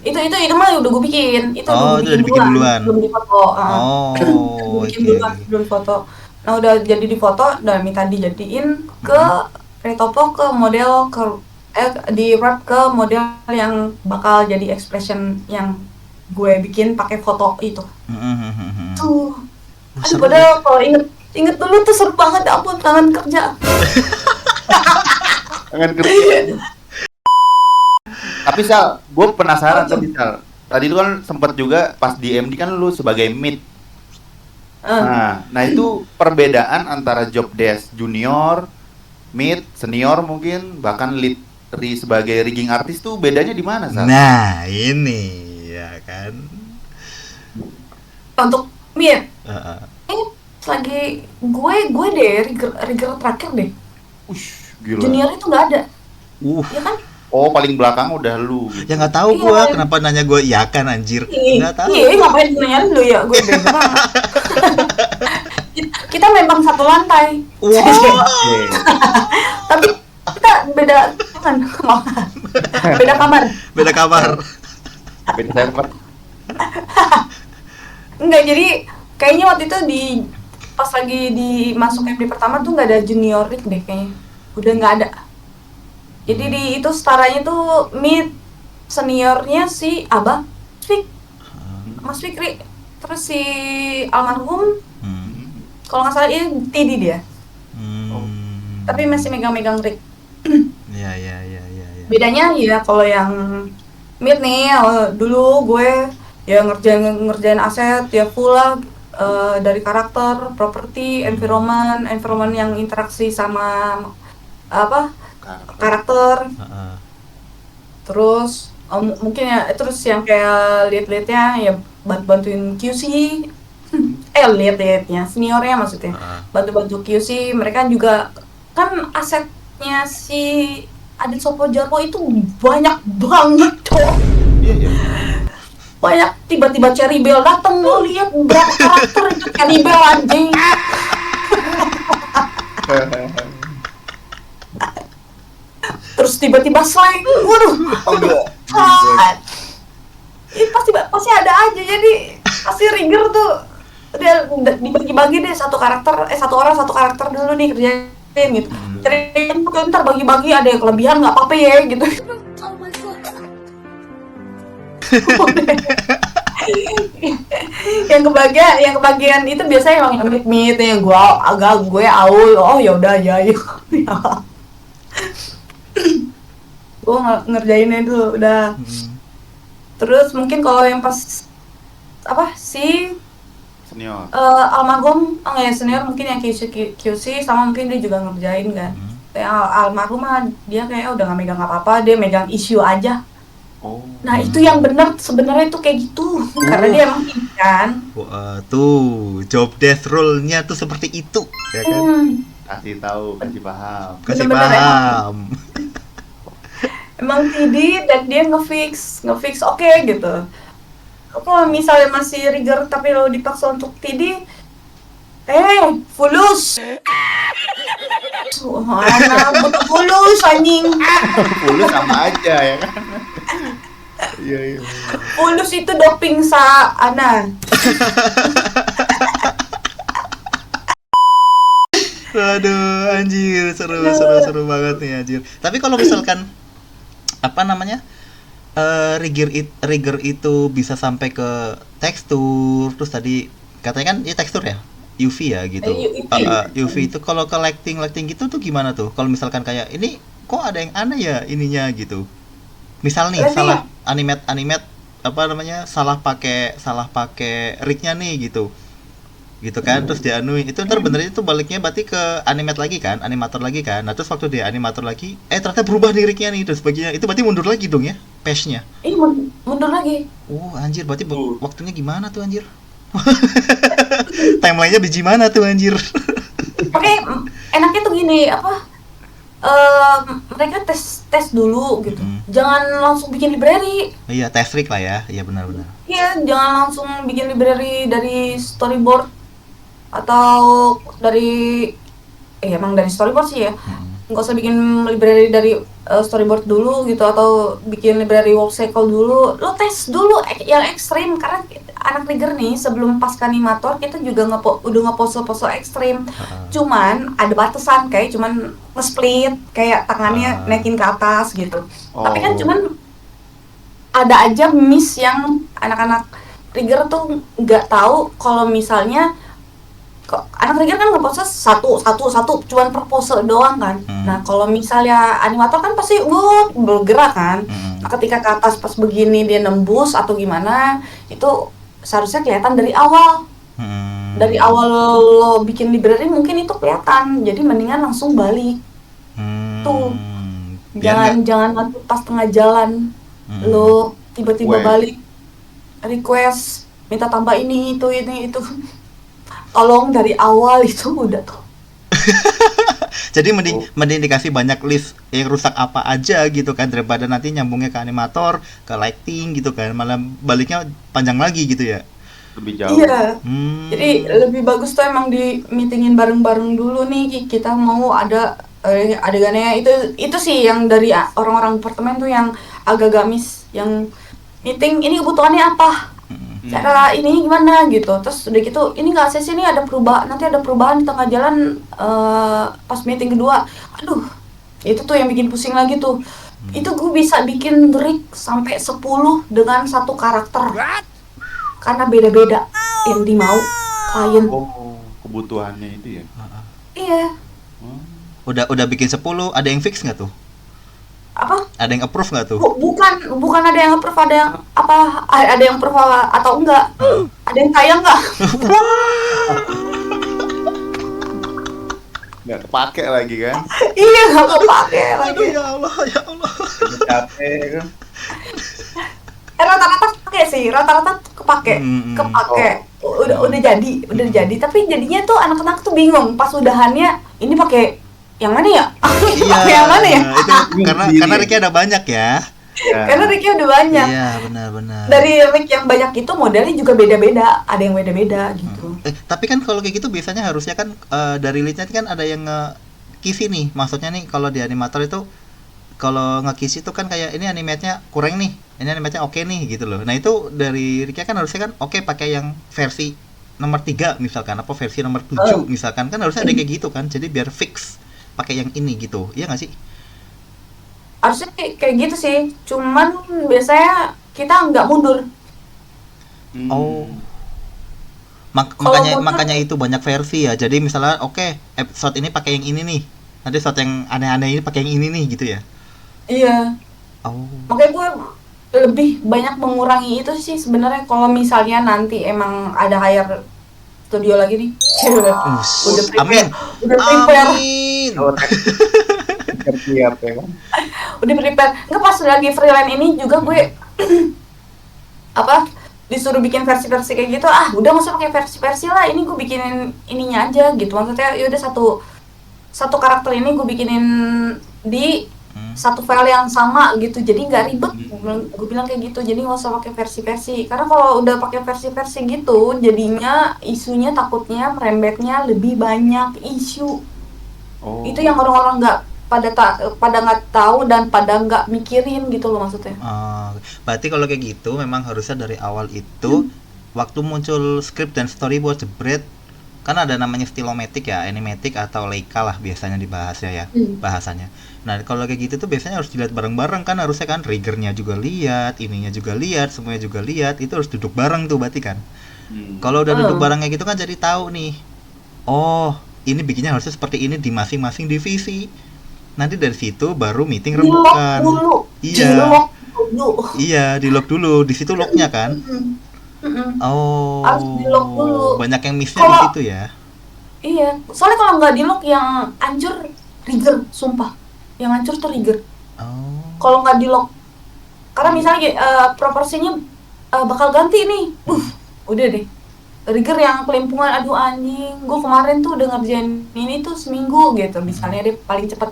Itu mah udah gue bikin. Itu udah bikin duluan. Belum difoto. Gue bikin duluan sebelum foto. Nah udah jadi difoto dan minta dijadiin ke retopo ke model di wrap ke model yang bakal jadi expression yang gue bikin pakai foto itu. Tuh Aduh, padahal kalau inget dulu tuh seru banget, ya ampun, kangen kerja. Kangen kerja. Tapi Sal, gue penasaran tadi Sal. Tadi lu kan sempat juga pas di MD kan lu sebagai mid. Nah itu perbedaan antara job desk junior, mid, senior mungkin bahkan lead sebagai rigging artis tuh bedanya di mana Sal? Nah ini ya kan. Untuk mid, lagi gue deh rigger terakhir deh. Gila. Junior itu nggak ada. Ya kan? Oh paling belakang udah lu. Gitu. Ya nggak tahu gue kenapa nanya gue iya kan anjir. Nggak tahu. Iya ngapain nanya lu ya gue bebas. Kita memang satu lantai. Wow. Tapi kita beda kan? Beda kamar. Beda kamar. Beda server. Enggak, jadi kayaknya waktu itu pas lagi masuk MD pertama tuh nggak ada junior rig deh kayaknya. Udah nggak ada. Jadi itu setaranya tuh mid, seniornya si Abah, Mas Fikri, terus si almarhum, kalau nggak salah ini Tidi dia, tapi masih megang-megang rig. Ya. Bedanya ya kalau yang mid nih, dulu gue ya ngerjain aset ya full lah, dari karakter, properti, environment yang interaksi sama karakter. Terus mungkin ya terus yang kayak lihat-lihatnya ya bantuin QC. Lihat-lihatnya seniornya maksudnya. Bantu QC, mereka juga kan asetnya si Adit Sopo Jarwo itu banyak banget tuh. Iya. Banyak, tiba-tiba Cherry Bell dateng, lo lihat berapa karakter itu Cherry Bell anjing. Terus tiba-tiba slang, waduh, ini pasti ada aja, jadi pasti rigger tuh udah dibagi-bagi deh satu orang satu karakter dulu nih kerjain gitu. Ceritain ntar bagi-bagi ada yang kelebihan nggak apa-apa ya gitu. yang kebagian itu biasanya yang mid yang gue aul, oh yaudah ya. Gue ngerjainnya dulu udah. Terus mungkin kalau yang pas si senior almarhum senior mungkin yang QC sama mungkin dia juga ngerjain kan. Almarhum mah dia kayak udah nggak megang apa-apa, dia megang isu aja. Nah itu yang benar sebenarnya tuh kayak gitu. Karena dia emang ini kan. Wah, tuh job desk role-nya tuh seperti itu ya kan. Kasih tahu, kasih paham. Kasih Bener-bener paham. Emang Tidi dan dia ngefix oke gitu. Kalau misalnya masih rigger tapi lo dipaksa untuk Tidi, fulus. Mana butuh fulus anjing. Fulus sama aja ya kan. Iya. Fulus itu doping sa Ana. Aduh, anjir, seru banget nih anjir. Tapi kalau misalkan rigger itu bisa sampai ke tekstur, terus tadi katanya kan ini tekstur ya, UV ya gitu. UV itu kalau ke lighting gitu tuh gimana tuh? Kalau misalkan kayak ini kok ada yang aneh ya ininya gitu. Misal nih salah animate salah pakai rignya nih gitu kan, terus dianuin itu ntar bener itu baliknya berarti ke animator lagi kan. Nah terus waktu dia animator lagi ternyata berubah liriknya nih terus baginya itu berarti mundur lagi dong ya page-nya. Mundur lagi. Anjir berarti waktunya gimana tuh anjir. Timeline-nya biji mana tuh anjir. Oke, enaknya tuh gini mereka tes dulu gitu. Jangan langsung bikin library. Iya, test rig lah ya. Iya benar-benar. Iya, jangan langsung bikin library dari storyboard atau dari emang dari storyboard sih ya. Nggak usah bikin library dari storyboard dulu gitu atau bikin library work cycle dulu. Lo tes dulu yang ekstrim karena anak rigger nih sebelum pasca animator kita juga udah ngepose ekstrim. Cuman ada batasan kayak cuman nge-split kayak tangannya naikin ke atas gitu. Tapi kan cuman ada aja miss yang anak-anak rigger tuh nggak tahu kalau misalnya kok anak trigger kan nge-pose satu cuman per pose doang kan. Nah kalau misalnya animator kan pasti bergerak kan. Nah, ketika ke atas pas begini dia nembus atau gimana, itu seharusnya kelihatan dari awal. Dari awal lo bikin library mungkin itu kelihatan, jadi mendingan langsung balik. Tuh jangan nanti pas tengah jalan lo tiba-tiba balik request minta tambah ini itu tolong dari awal itu udah tuh. Jadi mending dikasih banyak list yang rusak apa aja gitu kan, daripada nanti nyambungnya ke animator, ke lighting gitu kan, malah baliknya panjang lagi gitu ya. Lebih jauh. Iya. Jadi lebih bagus tuh emang di meetingin bareng-bareng dulu nih, kita mau ada adegannya itu sih yang dari orang-orang apartemen tuh yang agak gamis, yang meeting ini kebutuhannya apa, cara ini gimana gitu. Terus udah gitu ini nggak ACC nih nanti ada perubahan di tengah jalan pas meeting kedua. Aduh itu tuh yang bikin pusing lagi tuh. Itu gue bisa bikin rig sampai 10 dengan satu karakter karena beda-beda yang dimau klien. Kebutuhannya itu ya. Iya. Udah bikin 10, ada yang fix nggak tuh? Apa? Ada yang approve nggak tuh? Bukan ada yang approve, ada yang apa? Ada yang approve atau enggak? Ada yang kaya enggak? Nggak kepake lagi kan? Iya, nggak kepake lagi. Ya Allah. Capek kan? Rata-rata pakai sih, rata-rata kepake. Udah jadi. Tapi jadinya tuh anak-anak tuh bingung pas udahannya ini pakai yang mana ya? Pakai yang mana ya? Itu karena Ricky ada banyak ya. Karena Ricky udah banyak. Iya, benar. Dari Rick yang banyak itu modelnya juga beda-beda, ada yang beda-beda gitu. Tapi kan kalau kayak gitu biasanya harusnya kan dari leadnya kan ada yang nge-kisi nih. Maksudnya nih kalau di animator itu kalau nge-kisi itu kan kayak ini animate-nya kurang nih, ini animate-nya oke nih gitu loh. Nah itu dari Ricky kan harusnya kan oke pakai yang versi nomor 3 misalkan, apa versi nomor 7 misalkan, kan harusnya ada kayak gitu kan. Jadi biar fix pakai yang ini gitu, iya nggak sih? Harusnya kayak gitu sih, cuman biasanya kita nggak mundur. Makanya itu banyak versi ya. Jadi misalnya episode ini pakai yang ini nih, nanti episode yang aneh-aneh ini pakai yang ini nih gitu ya. Iya. Makanya gue lebih banyak mengurangi itu sih sebenarnya. Kalau misalnya nanti emang ada hire studio lagi nih, udah prepare. Amin. Siap ya kan? Udah prepare. Nggak, pas lagi freelance ini juga gue disuruh bikin versi-versi kayak gitu. Udah nggak usah pakai versi-versi lah. Ini gue bikinin ininya aja gitu. Maksudnya ya udah satu karakter ini gue bikinin di satu file yang sama gitu, jadi nggak ribet. Gue bilang kayak gitu, jadi nggak usah pakai versi-versi, karena kalau udah pakai versi-versi gitu jadinya isunya takutnya merembetnya lebih banyak isu. Itu yang orang-orang nggak pada nggak tahu dan pada nggak mikirin gitu loh maksudnya. Berarti kalau kayak gitu memang harusnya dari awal itu waktu muncul script dan storyboard jebret, kan ada namanya stylomatic ya, animatic atau Leica lah biasanya dibahasnya ya, bahasanya. Nah kalau kayak gitu tuh biasanya harus dilihat bareng-bareng kan, harusnya kan triggernya juga lihat, ininya juga lihat, semuanya juga lihat, itu harus duduk bareng tuh berarti kan. Kalau udah duduk bareng kayak gitu kan jadi tahu nih, ini bikinnya harusnya seperti ini di masing-masing divisi. Nanti dari situ baru meeting rembukan. Iya, di lock dulu, di situ locknya kan. Harus di lock dulu. Banyak yang missnya di situ ya. Iya, soalnya kalau nggak di lock yang hancur trigger, sumpah. Yang hancur tuh trigger. Kalau nggak di lock, karena misalnya proporsinya bakal ganti nih, udah deh. Trigger yang kelimpungan, aduh anjing, gue kemarin tuh udah ngerjain ini tuh seminggu gitu, misalnya dia paling cepet.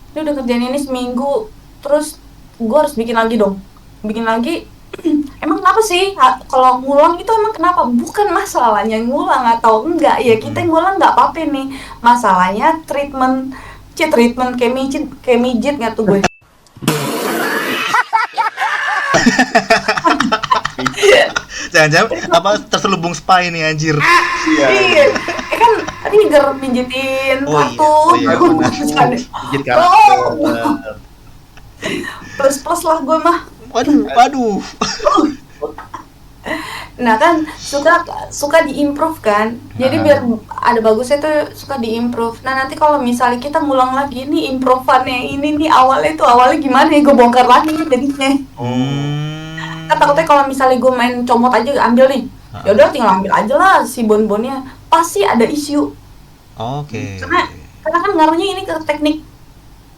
Dia udah kerjain ini seminggu, terus gue harus bikin lagi dong. Bikin lagi, emang kenapa sih? Kalau ngulang itu emang kenapa? Bukan masalahnya ngulang atau enggak, ya kita ngulang nggak apa-apa nih. Masalahnya treatment kayak mijit nggak tuh gue? Jangan-jangan terselubung spy nih anjir. Iya. Kan trigger mijitin plus lah gue mah. Waduh. Nah kan suka diimprove kan, jadi biar ada bagusnya tuh suka diimprove. Nah nanti kalau misalnya kita ngulang lagi nih improveannya ini nih awalnya gimana ya, gue bongkar lagi jadinya. Kan takutnya kalau misalnya gue main comot aja ambil nih, ya udah tinggal ambil aja lah si bon-bonnya, pasti ada isu. Oke. Karena kan ngaruhnya ini ke teknik,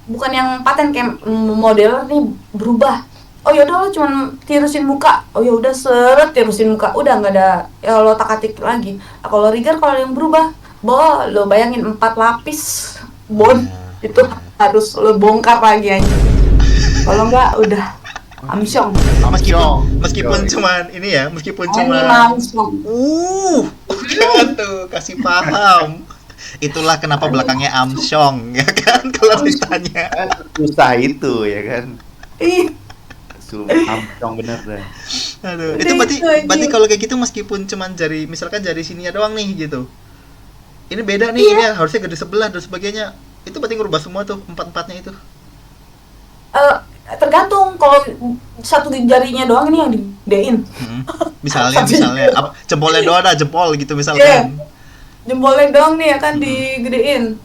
bukan yang paten kayak model nih berubah. Oh yaudah lo cuman tirusin muka, oh yaudah seret tirusin muka, udah nggak ada ya lo tak-atik lagi. Nah, kalau rigger kalau yang berubah, lo bayangin 4 lapis bon itu harus lo bongkar lagi aja. Kalau nggak udah amsyong. Meskipun cuman ini ya, meskipun cuma jangan tuh kasih paham. Itulah kenapa belakangnya amsyong ya kan kalau ditanya. Susah itu ya kan. Amsyong bener deh. Aduh, itu berarti kalau kayak gitu meskipun cuman jari, misalkan jari sininya doang nih gitu. Ini beda nih, ini harusnya gede sebelah dan sebagainya. Itu berarti ngubah semua tuh empat-empatnya itu. Tergantung, kalau satu jarinya doang ini yang digedein. Misalnya jempolnya doang ada jempol gitu misalkan. Jempolnya doang nih akan digedein.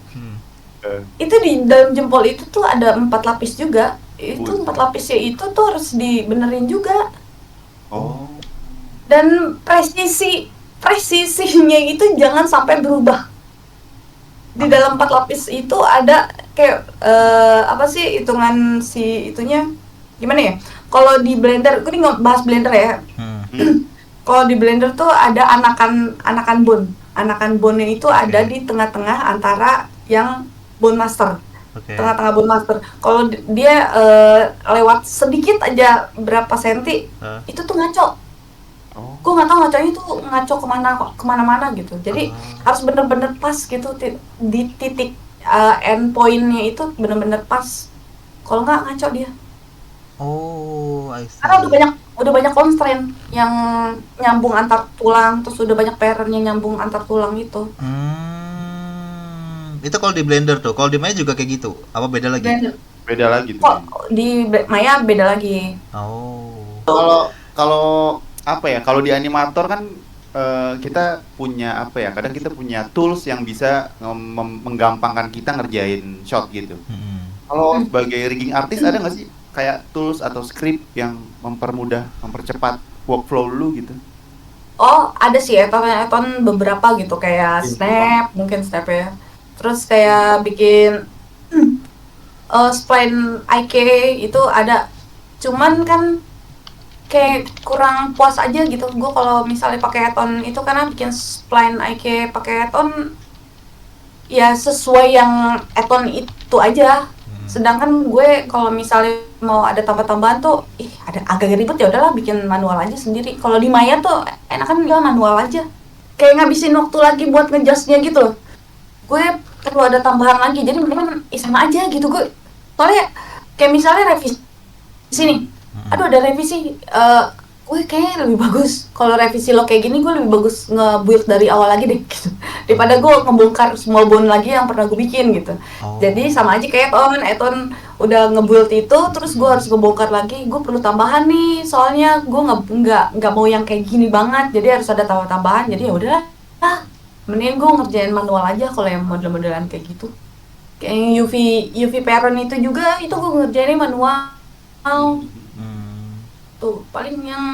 Itu di dalam jempol itu tuh ada 4 lapis juga. Itu 4 lapisnya itu tuh harus dibenerin juga. Dan presisinya itu jangan sampai berubah. Di dalam 4 lapis itu ada kayak apa sih hitungan si itunya gimana ya? Kalau di blender, gue nih bahas blender ya. Kalau di blender tuh ada anakan bone. Anakan bone-nya itu ada di tengah-tengah antara yang bone master. Tengah-tengah bone master. Kalau dia lewat sedikit aja berapa senti, itu tuh ngaco. Gue nggak tahu ngaconya tuh ngaco kemana-mana gitu. Jadi harus bener-bener pas gitu di titik end point-nya itu bener-bener pas. Kalau nggak ngaco dia. I see. Karena udah banyak constraint yang nyambung antar tulang, terus udah banyak pattern yang nyambung antar tulang itu. Itu kalau di blender tuh, kalau di Maya juga kayak gitu? Apa beda lagi? Beda lagi tuh. Di Maya beda lagi. Kalau apa ya? Kalau di animator kan kita punya apa ya? Kadang kita punya tools yang bisa menggampangkan kita ngerjain shot gitu. Kalau sebagai rigging artist ada nggak sih kayak tools atau script yang mempercepat workflow lu gitu? Oh, ada sih Eton beberapa gitu kayak Snap, mungkin Snap ya. Terus kayak bikin spline IK itu ada. Cuman kan kayak kurang puas aja gitu. Gue kalau misalnya pakai Eton itu karena bikin spline IK pakai Eton ya sesuai yang Eton itu aja. Sedangkan gue kalau misalnya mau ada tambah-tambahan tuh ada agak ribet, ya udahlah bikin manual aja sendiri. Kalau di Maya tuh enakan dia manual aja. Kayak ngabisin waktu lagi buat ngejustnya gitu loh. Gue perlu ada tambahan lagi, jadi mendingan sama aja gitu gue. Soalnya kayak misalnya revisi nih. Aduh ada revisi, gue kayaknya lebih bagus kalau revisi lo kayak gini, gue lebih bagus nge-build dari awal lagi deh gitu. Daripada gue ngebongkar semua bone lagi yang pernah gue bikin gitu. Jadi sama aja kayak Eton udah nge-build itu, terus gue harus ngebongkar lagi, gue perlu tambahan nih, soalnya gue nggak mau yang kayak gini banget, jadi harus ada tambahan. Jadi ya udahlah, mending gue ngerjain manual aja kalau yang model-modelan kayak gitu. Kayak yang UV pattern itu juga, itu gue ngerjain manual. Tuh paling yang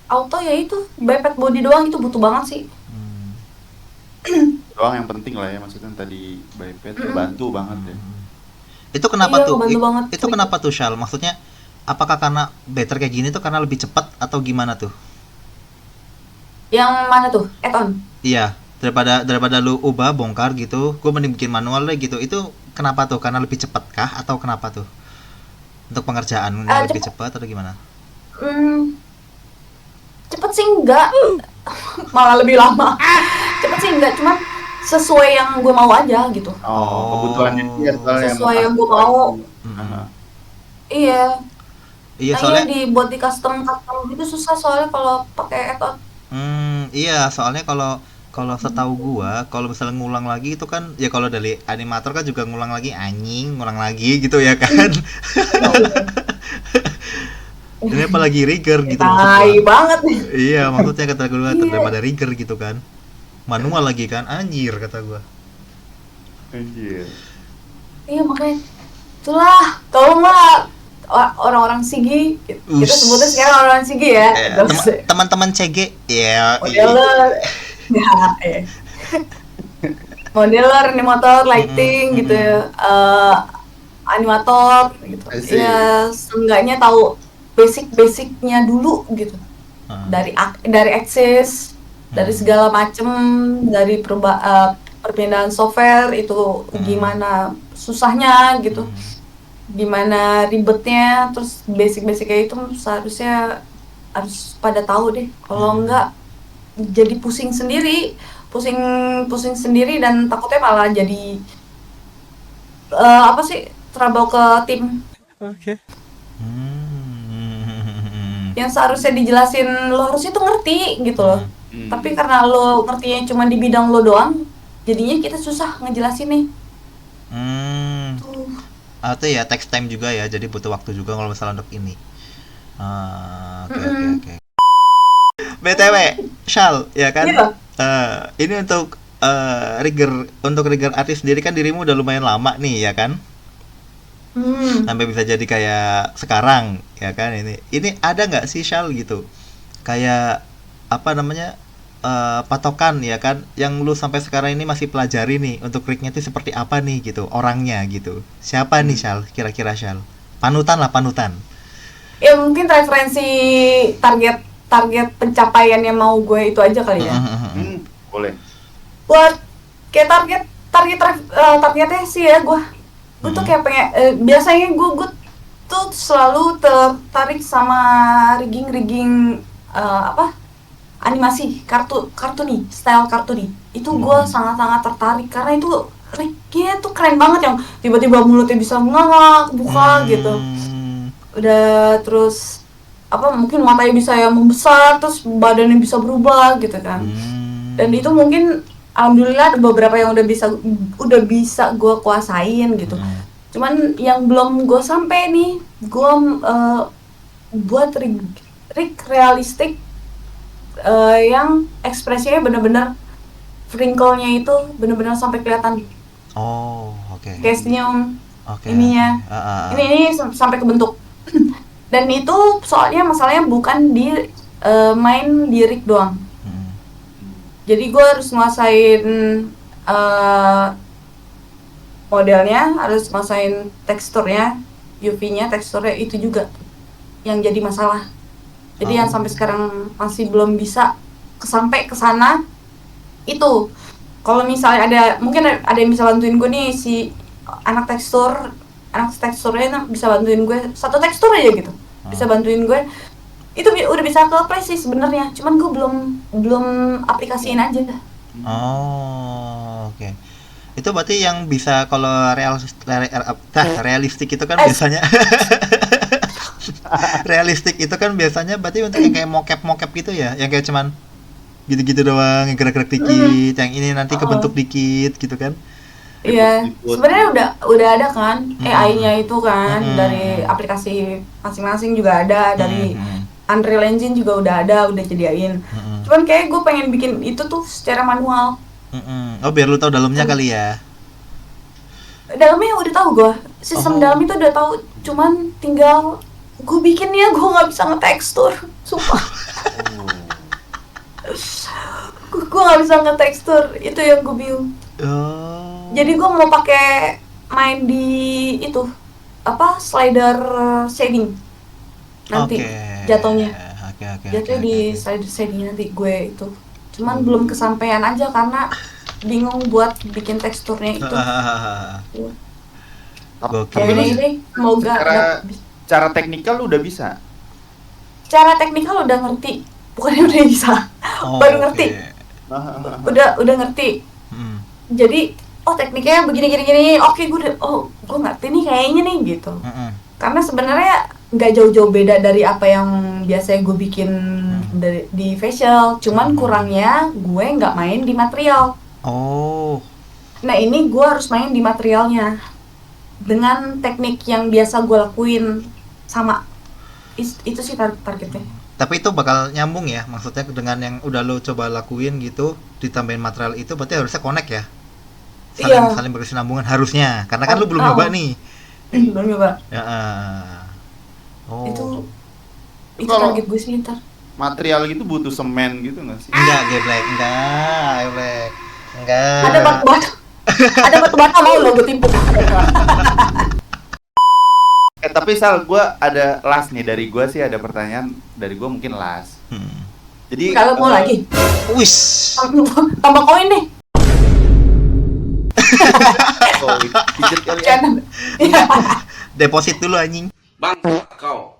auto ya itu biped body doang, itu butuh banget sih. Doang yang penting lah ya, maksudnya tadi biped bantu banget ya. Itu kenapa tuh? Banget. Itu kenapa tuh, Shal? Maksudnya apakah karena better kayak gini tuh karena lebih cepat atau gimana tuh? Yang mana tuh? Eton? Iya, daripada lu ubah bongkar gitu, gue mending bikin manual deh gitu. Itu kenapa tuh? Karena lebih cepat kah atau kenapa tuh? Untuk pengerjaan lebih cepat atau gimana? Cepet sih enggak, malah lebih lama. Cepet sih enggak, cuman sesuai yang gue mau aja gitu. Kebutuhannya dia sesuai yang gue mau. Iya. Soalnya dibuat di custom gitu susah soalnya kalau pakai Eton. Iya, soalnya kalau setahu gua, kalau misalnya ngulang lagi itu kan ya, kalau dari animator kan juga ngulang lagi gitu ya kan. Ini apalagi rigger gitu Tai banget nih. Iya, maksudnya kata gue Iya. daripada rigger gitu kan. Manual lagi kan, anjir kata gue. Anjir. Iya makanya itulah tolonglah orang-orang Sigi kita sebutnya sekarang orang Sigi ya. Teman-teman CG ya. Modeler ya, modeler, animator, lighting gitu ya. Animator gitu. Ya seenggaknya tahu basic-basicnya dulu gitu. Dari akses, dari segala macem, dari perpindahan software itu gimana susahnya gitu, gimana ribetnya, terus basic-basicnya itu seharusnya harus pada tahu deh. Kalau enggak jadi pusing sendiri dan takutnya malah jadi trouble ke tim. Yang seharusnya dijelasin lo harusnya tuh ngerti gitu loh. Tapi karena lo ngertinya cuma di bidang lo doang, jadinya kita susah ngejelasin nih. Atau ya text time juga ya, jadi butuh waktu juga kalau misalnya untuk ini. Oke. BTW, Shal, ya kan? Iya. Ini untuk rigger artis sendiri kan dirimu udah lumayan lama nih ya kan? Sampai bisa jadi kayak sekarang ya kan, ini ada nggak sih Shal gitu kayak apa namanya patokan ya kan yang lu sampai sekarang ini masih pelajari nih untuk rignya itu seperti apa nih gitu orangnya gitu, siapa nih Shal kira-kira Shal, panutan ya mungkin referensi target pencapaian yang mau gue itu aja kali ya. Boleh Buat kayak targetnya sih ya gue tuh kayak pengen biasanya gue tuh selalu tertarik sama rigging animasi kartuni style kartuni itu gue sangat tertarik karena itu riggnya tuh keren banget yang tiba-tiba mulutnya bisa ngangak buka gitu, udah terus mungkin matanya bisa yang membesar terus badannya bisa berubah gitu kan. Dan itu mungkin alhamdulillah ada beberapa yang udah bisa gue kuasain gitu. Cuman yang belum gue sampai nih, gue buat rig realistik yang ekspresinya bener-bener wrinkle-nya itu bener-bener sampai kelihatan. Kayak senyum, ininya, ini sampai kebentuk. Dan itu soalnya masalahnya bukan di main di rig doang. Jadi gue harus nguasain modelnya, harus nguasain teksturnya, UV-nya, teksturnya itu juga yang jadi masalah. Jadi yang sampai sekarang masih belum bisa sampai ke sana itu. Kalau misalnya mungkin ada yang bisa bantuin gue nih, si anak teksturnya bisa bantuin gue satu tekstur aja gitu, bisa bantuin gue. Itu udah bisa ke play sih sebenarnya, cuman gue belum aplikasiin aja. Oke. Itu berarti yang bisa kalau realistik itu kan biasanya realistik itu kan biasanya berarti untuk yang kayak mocap gitu ya, yang kayak cuman gitu-gitu doang, yang gerak-gerak dikit, yang ini nanti kebentuk dikit gitu kan. Iya, sebenarnya udah ada kan AI-nya itu kan, dari aplikasi masing-masing juga ada, dari Unreal Engine juga udah jadiin. Cuman kayak gue pengen bikin itu tuh secara manual. Biar lu tahu dalamnya kali ya. Dalamnya udah tahu gue, sistem dalam itu udah tahu, cuman tinggal gue bikinnya gue nggak bisa ngetekstur, sumpah. Gue nggak bisa ngetekstur, itu yang gue bingung. Jadi gue mau pakai main di itu slider shading nanti jatuhnya. Jatuhnya di slider shading nanti gue itu. Cuman belum kesampaian aja karena bingung buat bikin teksturnya itu. Tapi ini semoga cara teknikal lu udah bisa. Cara teknikal udah ngerti, bukannya udah bisa. Baru ngerti. Udah ngerti. Jadi tekniknya begini. Oke, gue ngerti nih kayaknya nih gitu. Karena sebenarnya nggak jauh-jauh beda dari apa yang biasanya gue bikin di facial, cuman kurangnya gue nggak main di material. Nah ini gue harus main di materialnya dengan teknik yang biasa gue lakuin sama. Itu sih targetnya. Tapi itu bakal nyambung ya, maksudnya dengan yang udah lo coba lakuin gitu, ditambahin material itu berarti harusnya connect ya? Saling berkesinambungan harusnya, karena kan lo belum nyoba nih. Belum nyoba. Ya, Itu target gue sih ntar. Material gitu butuh semen gitu nggak sih? Enggak. Ada batu bata mau lo gue timpuk. Tapi Sal, gue ada last nih dari gue sih, ada pertanyaan dari gue mungkin last. Jadi kalau mau lagi. Wis. Tambah koin nih. Pijet kali ya. Deposit dulu anjing. Bang, kau.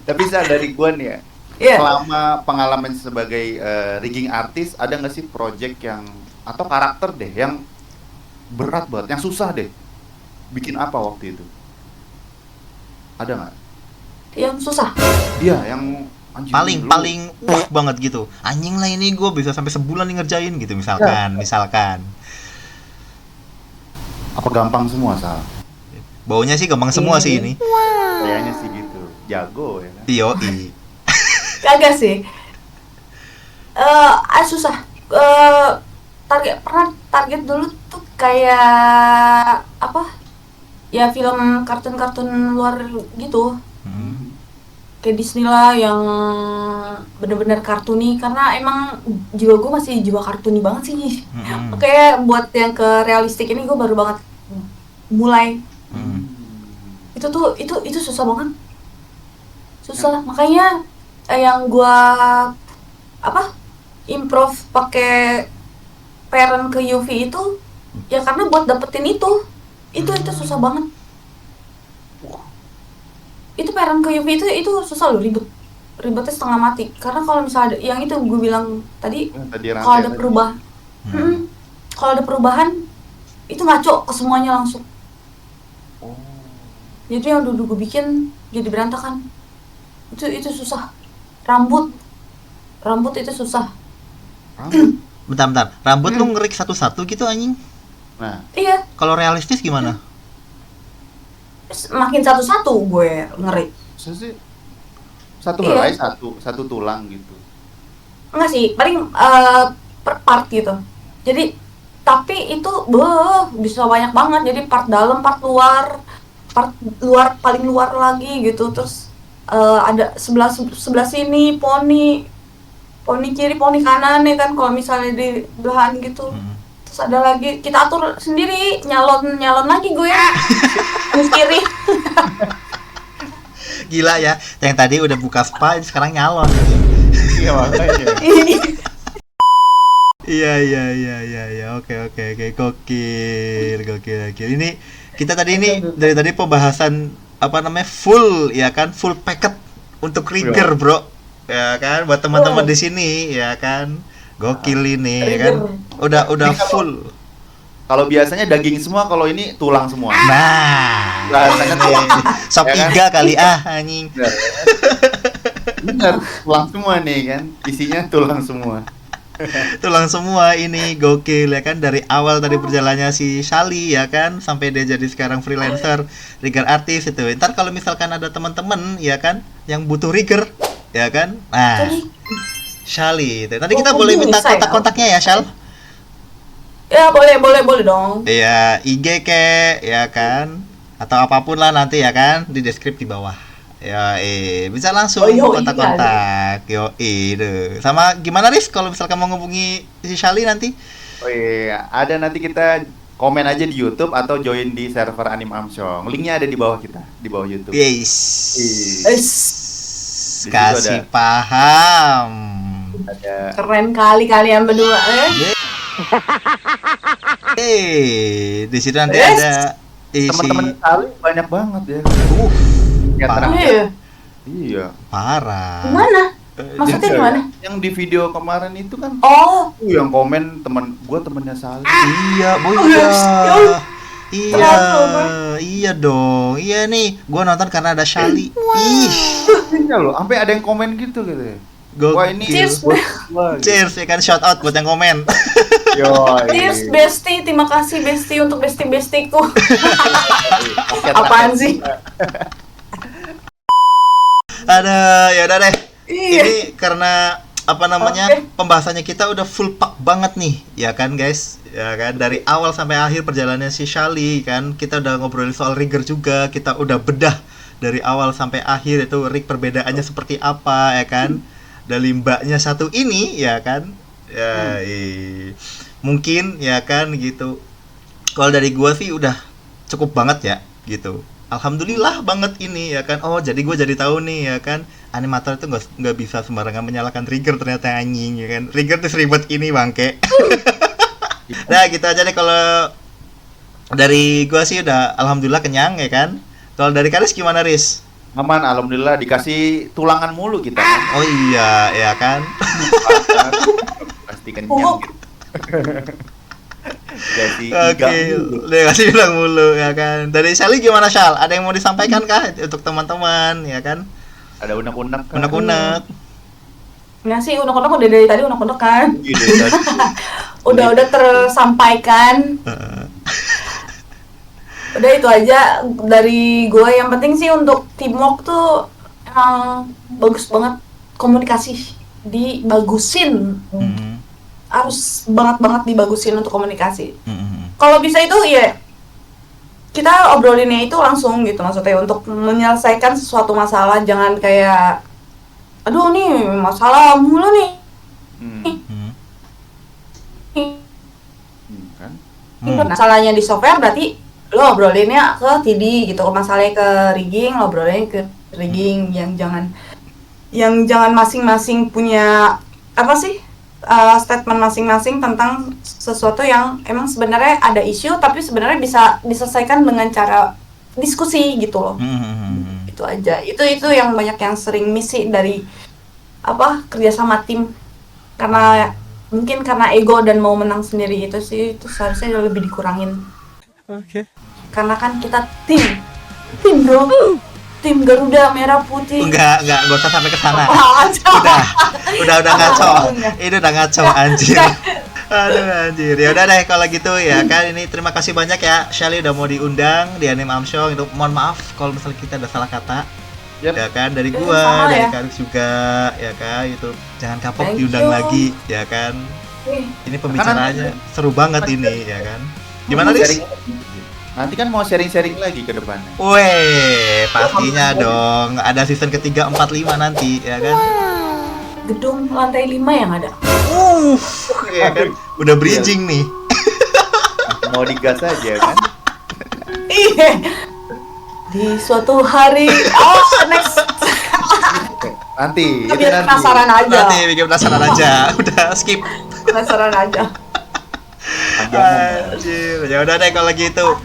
Tapi Sal, dari gue nih ya, selama pengalaman sebagai rigging artis, ada nggak sih project yang atau karakter deh yang berat banget, yang susah deh? Bikin apa waktu itu? Ada nggak? Yang susah? Dia yang anjing paling banget gitu. Anjing lah ini gue bisa sampai sebulan nih ngerjain gitu misalkan. Apa gampang semua, Sal? Baunya sih gampang semua sih ini. Kayaknya sih gitu. Jago ya kan? Yoi. Kagak sih. Susah. Target dulu tuh kayak apa? Ya film kartun-kartun luar gitu. Kayak Disney lah yang bener-bener kartuni, karena emang jiwa gue masih jiwa kartuni banget sih. Kayak buat yang ke realistik ini gue baru banget mulai. Itu susah banget. Susah, makanya yang gue improve pakai parent ke UV itu ya karena buat dapetin itu susah banget. Itu parent ke UV itu susah loh, ribetnya setengah mati. Karena kalau misalnya yang itu gue bilang tadi kalau ada perubahan, kalau ada perubahan itu ngaco ke semuanya langsung. Jadi yang dulu gue bikin jadi berantakan. Itu susah. Rambut itu susah. Bentar. Rambut lu ngerik satu-satu gitu anjing? Nah. Iya. Kalau realistis gimana? Makin satu-satu gue ngeri. Satu helai satu tulang gitu. Enggak sih, paling per part gitu. Jadi tapi itu bisa banyak banget. Jadi part dalam, part luar paling luar lagi gitu. Terus ada sebelah sini poni kiri, poni kanan ya kan, kalau misalnya di belahan gitu. Terus ada lagi kita atur sendiri, nyalon lagi gue ya. Kiri. Gila ya, yang tadi udah buka spa sekarang nyalon. Iya makanya. Iya. Oke. Gokil. Ini kita tadi dari tadi pembahasan full ya kan, full packet untuk rigger, Bro. Ya kan, buat teman-teman di sini ya kan. Gokil ini ya kan. Udah full. Kalau biasanya daging semua, kalau ini tulang semua. Nah, rasanya tulang. sop iga kali anjing. Bener, tulang semua nih kan. Isinya tulang semua. Tulang semua ini, gokil ya kan, dari awal tadi perjalanannya si Shali ya kan sampai dia jadi sekarang freelancer rigger artis itu. Ntar kalau misalkan ada teman-teman ya kan yang butuh rigger ya kan, nah Shali itu. Tadi kita boleh minta kontak-kontaknya ya, Shal? Ya boleh dong. Iya, IG ya kan, atau apapun lah nanti ya kan di deskripsi di bawah. Ya, bisa langsung kontak-kontak. Itu. Sama gimana Riz kalau misalkan mau ngubungi si Shali nanti? Oh iya, ada nanti kita komen aja di YouTube atau join di server Anim Amsyong. Linknya ada di bawah kita, di bawah YouTube. Yes. Kasih ada. Paham. Ada. Keren kali kalian berdua. Di situ nanti ada teman-teman Shali banyak banget ya. Iya. Parah. Mana? Maksudnya di mana? Yang di video kemarin itu kan. Yang komen temennya Shali. Iya, Iya dong. Iya nih, gua nonton karena ada Shali. Iya loh, sampai ada yang komen gitu ya. Wah ini cheers ya kan, shout out buat yang komen. Cheers Besti, terima kasih Besti untuk besti-bestiku. Apaan sih? Ada, ya udah deh. Iya. Ini karena apa namanya pembahasannya kita udah full pack banget nih, ya kan guys, ya kan dari awal sampai akhir perjalanannya si Shali kan, kita udah ngobrolin soal rigger juga, kita udah bedah dari awal sampai akhir itu rig perbedaannya seperti apa, ya kan, dari mbaknya satu ini, ya kan, ya mungkin ya kan gitu. Kalau dari gua sih udah cukup banget ya gitu. Alhamdulillah banget ini ya kan. Oh jadi gue jadi tahu nih ya kan, animator itu nggak bisa sembarangan menyalakan trigger ternyata anjing ya kan. Trigger tuh seribet ini bangke. Nah gitu aja deh kalau dari gue sih udah alhamdulillah kenyang ya kan. Kalau dari Karis gimana Riz? Aman, alhamdulillah dikasih tulangan mulu kita kan. Oh iya ya kan. Pasti kenyang gitu. Jadi Oke, udah kasih bilang mulu ya kan. Dari Shali gimana Shal? Ada yang mau disampaikan kah untuk teman-teman ya kan? ada unek-unek kan? Unek-unek. Nggak sih, unek-unek udah dari tadi unek-unek kan. Iya, udah tersampaikan. Udah itu aja dari gue. Yang penting sih untuk teamwork tuh emang bagus banget, komunikasi dibagusin. Harus banget dibagusin untuk komunikasi. Kalau bisa itu ya kita obrolinnya itu langsung gitu, maksudnya untuk menyelesaikan sesuatu masalah, jangan kayak aduh nih masalah mulu nih. Kan? Masalahnya di software berarti lo obrolinnya ke TD gitu, masalahnya ke rigging lo obrolinnya ke rigging, yang jangan masing-masing punya apa sih statement masing-masing tentang sesuatu yang emang sebenarnya ada isu tapi sebenarnya bisa diselesaikan dengan cara diskusi gitu loh. Itu aja. Itu yang banyak yang sering miss sih dari kerjasama tim, karena mungkin karena ego dan mau menang sendiri itu sih, itu seharusnya lebih dikurangin. Oke. Karena kan kita tim bro, tim Garuda Merah Putih. Enggak usah sampai ke sana. Udah ngaco. Ini udah ngaco anjir. Aduh anjir. Ya udah deh kalau gitu ya kan, ini terima kasih banyak ya Shali udah mau diundang di Anime Amshow. Itu mohon maaf kalau misalnya kita ada salah kata. Ya kan dari gua, dari Karis juga ya kan, itu jangan kapok diundang lagi ya kan. Ini pembicaraannya seru banget ini ya kan. Gimana Riz? Nanti kan mau sharing-sharing lagi ke depan. Weh, pastinya dong. Ada season ketiga 4-5 nanti ya kan. Gedung lantai 5 yang ada. Ya kan. Udah bridging nih. Mau digas aja kan? Iya. Di suatu hari next. Nanti. Biar penasaran aja. Nanti bikin penasaran aja. Udah skip. Penasaran aja. Anjir. Ya udah deh kalau gitu.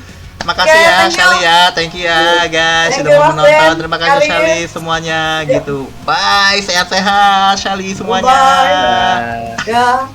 Makasih ya Shali ya, thank you ya guys sudah mau menonton. Terima kasih Shali semuanya gitu. Bye, sehat-sehat Shali semuanya. Bye. Ya.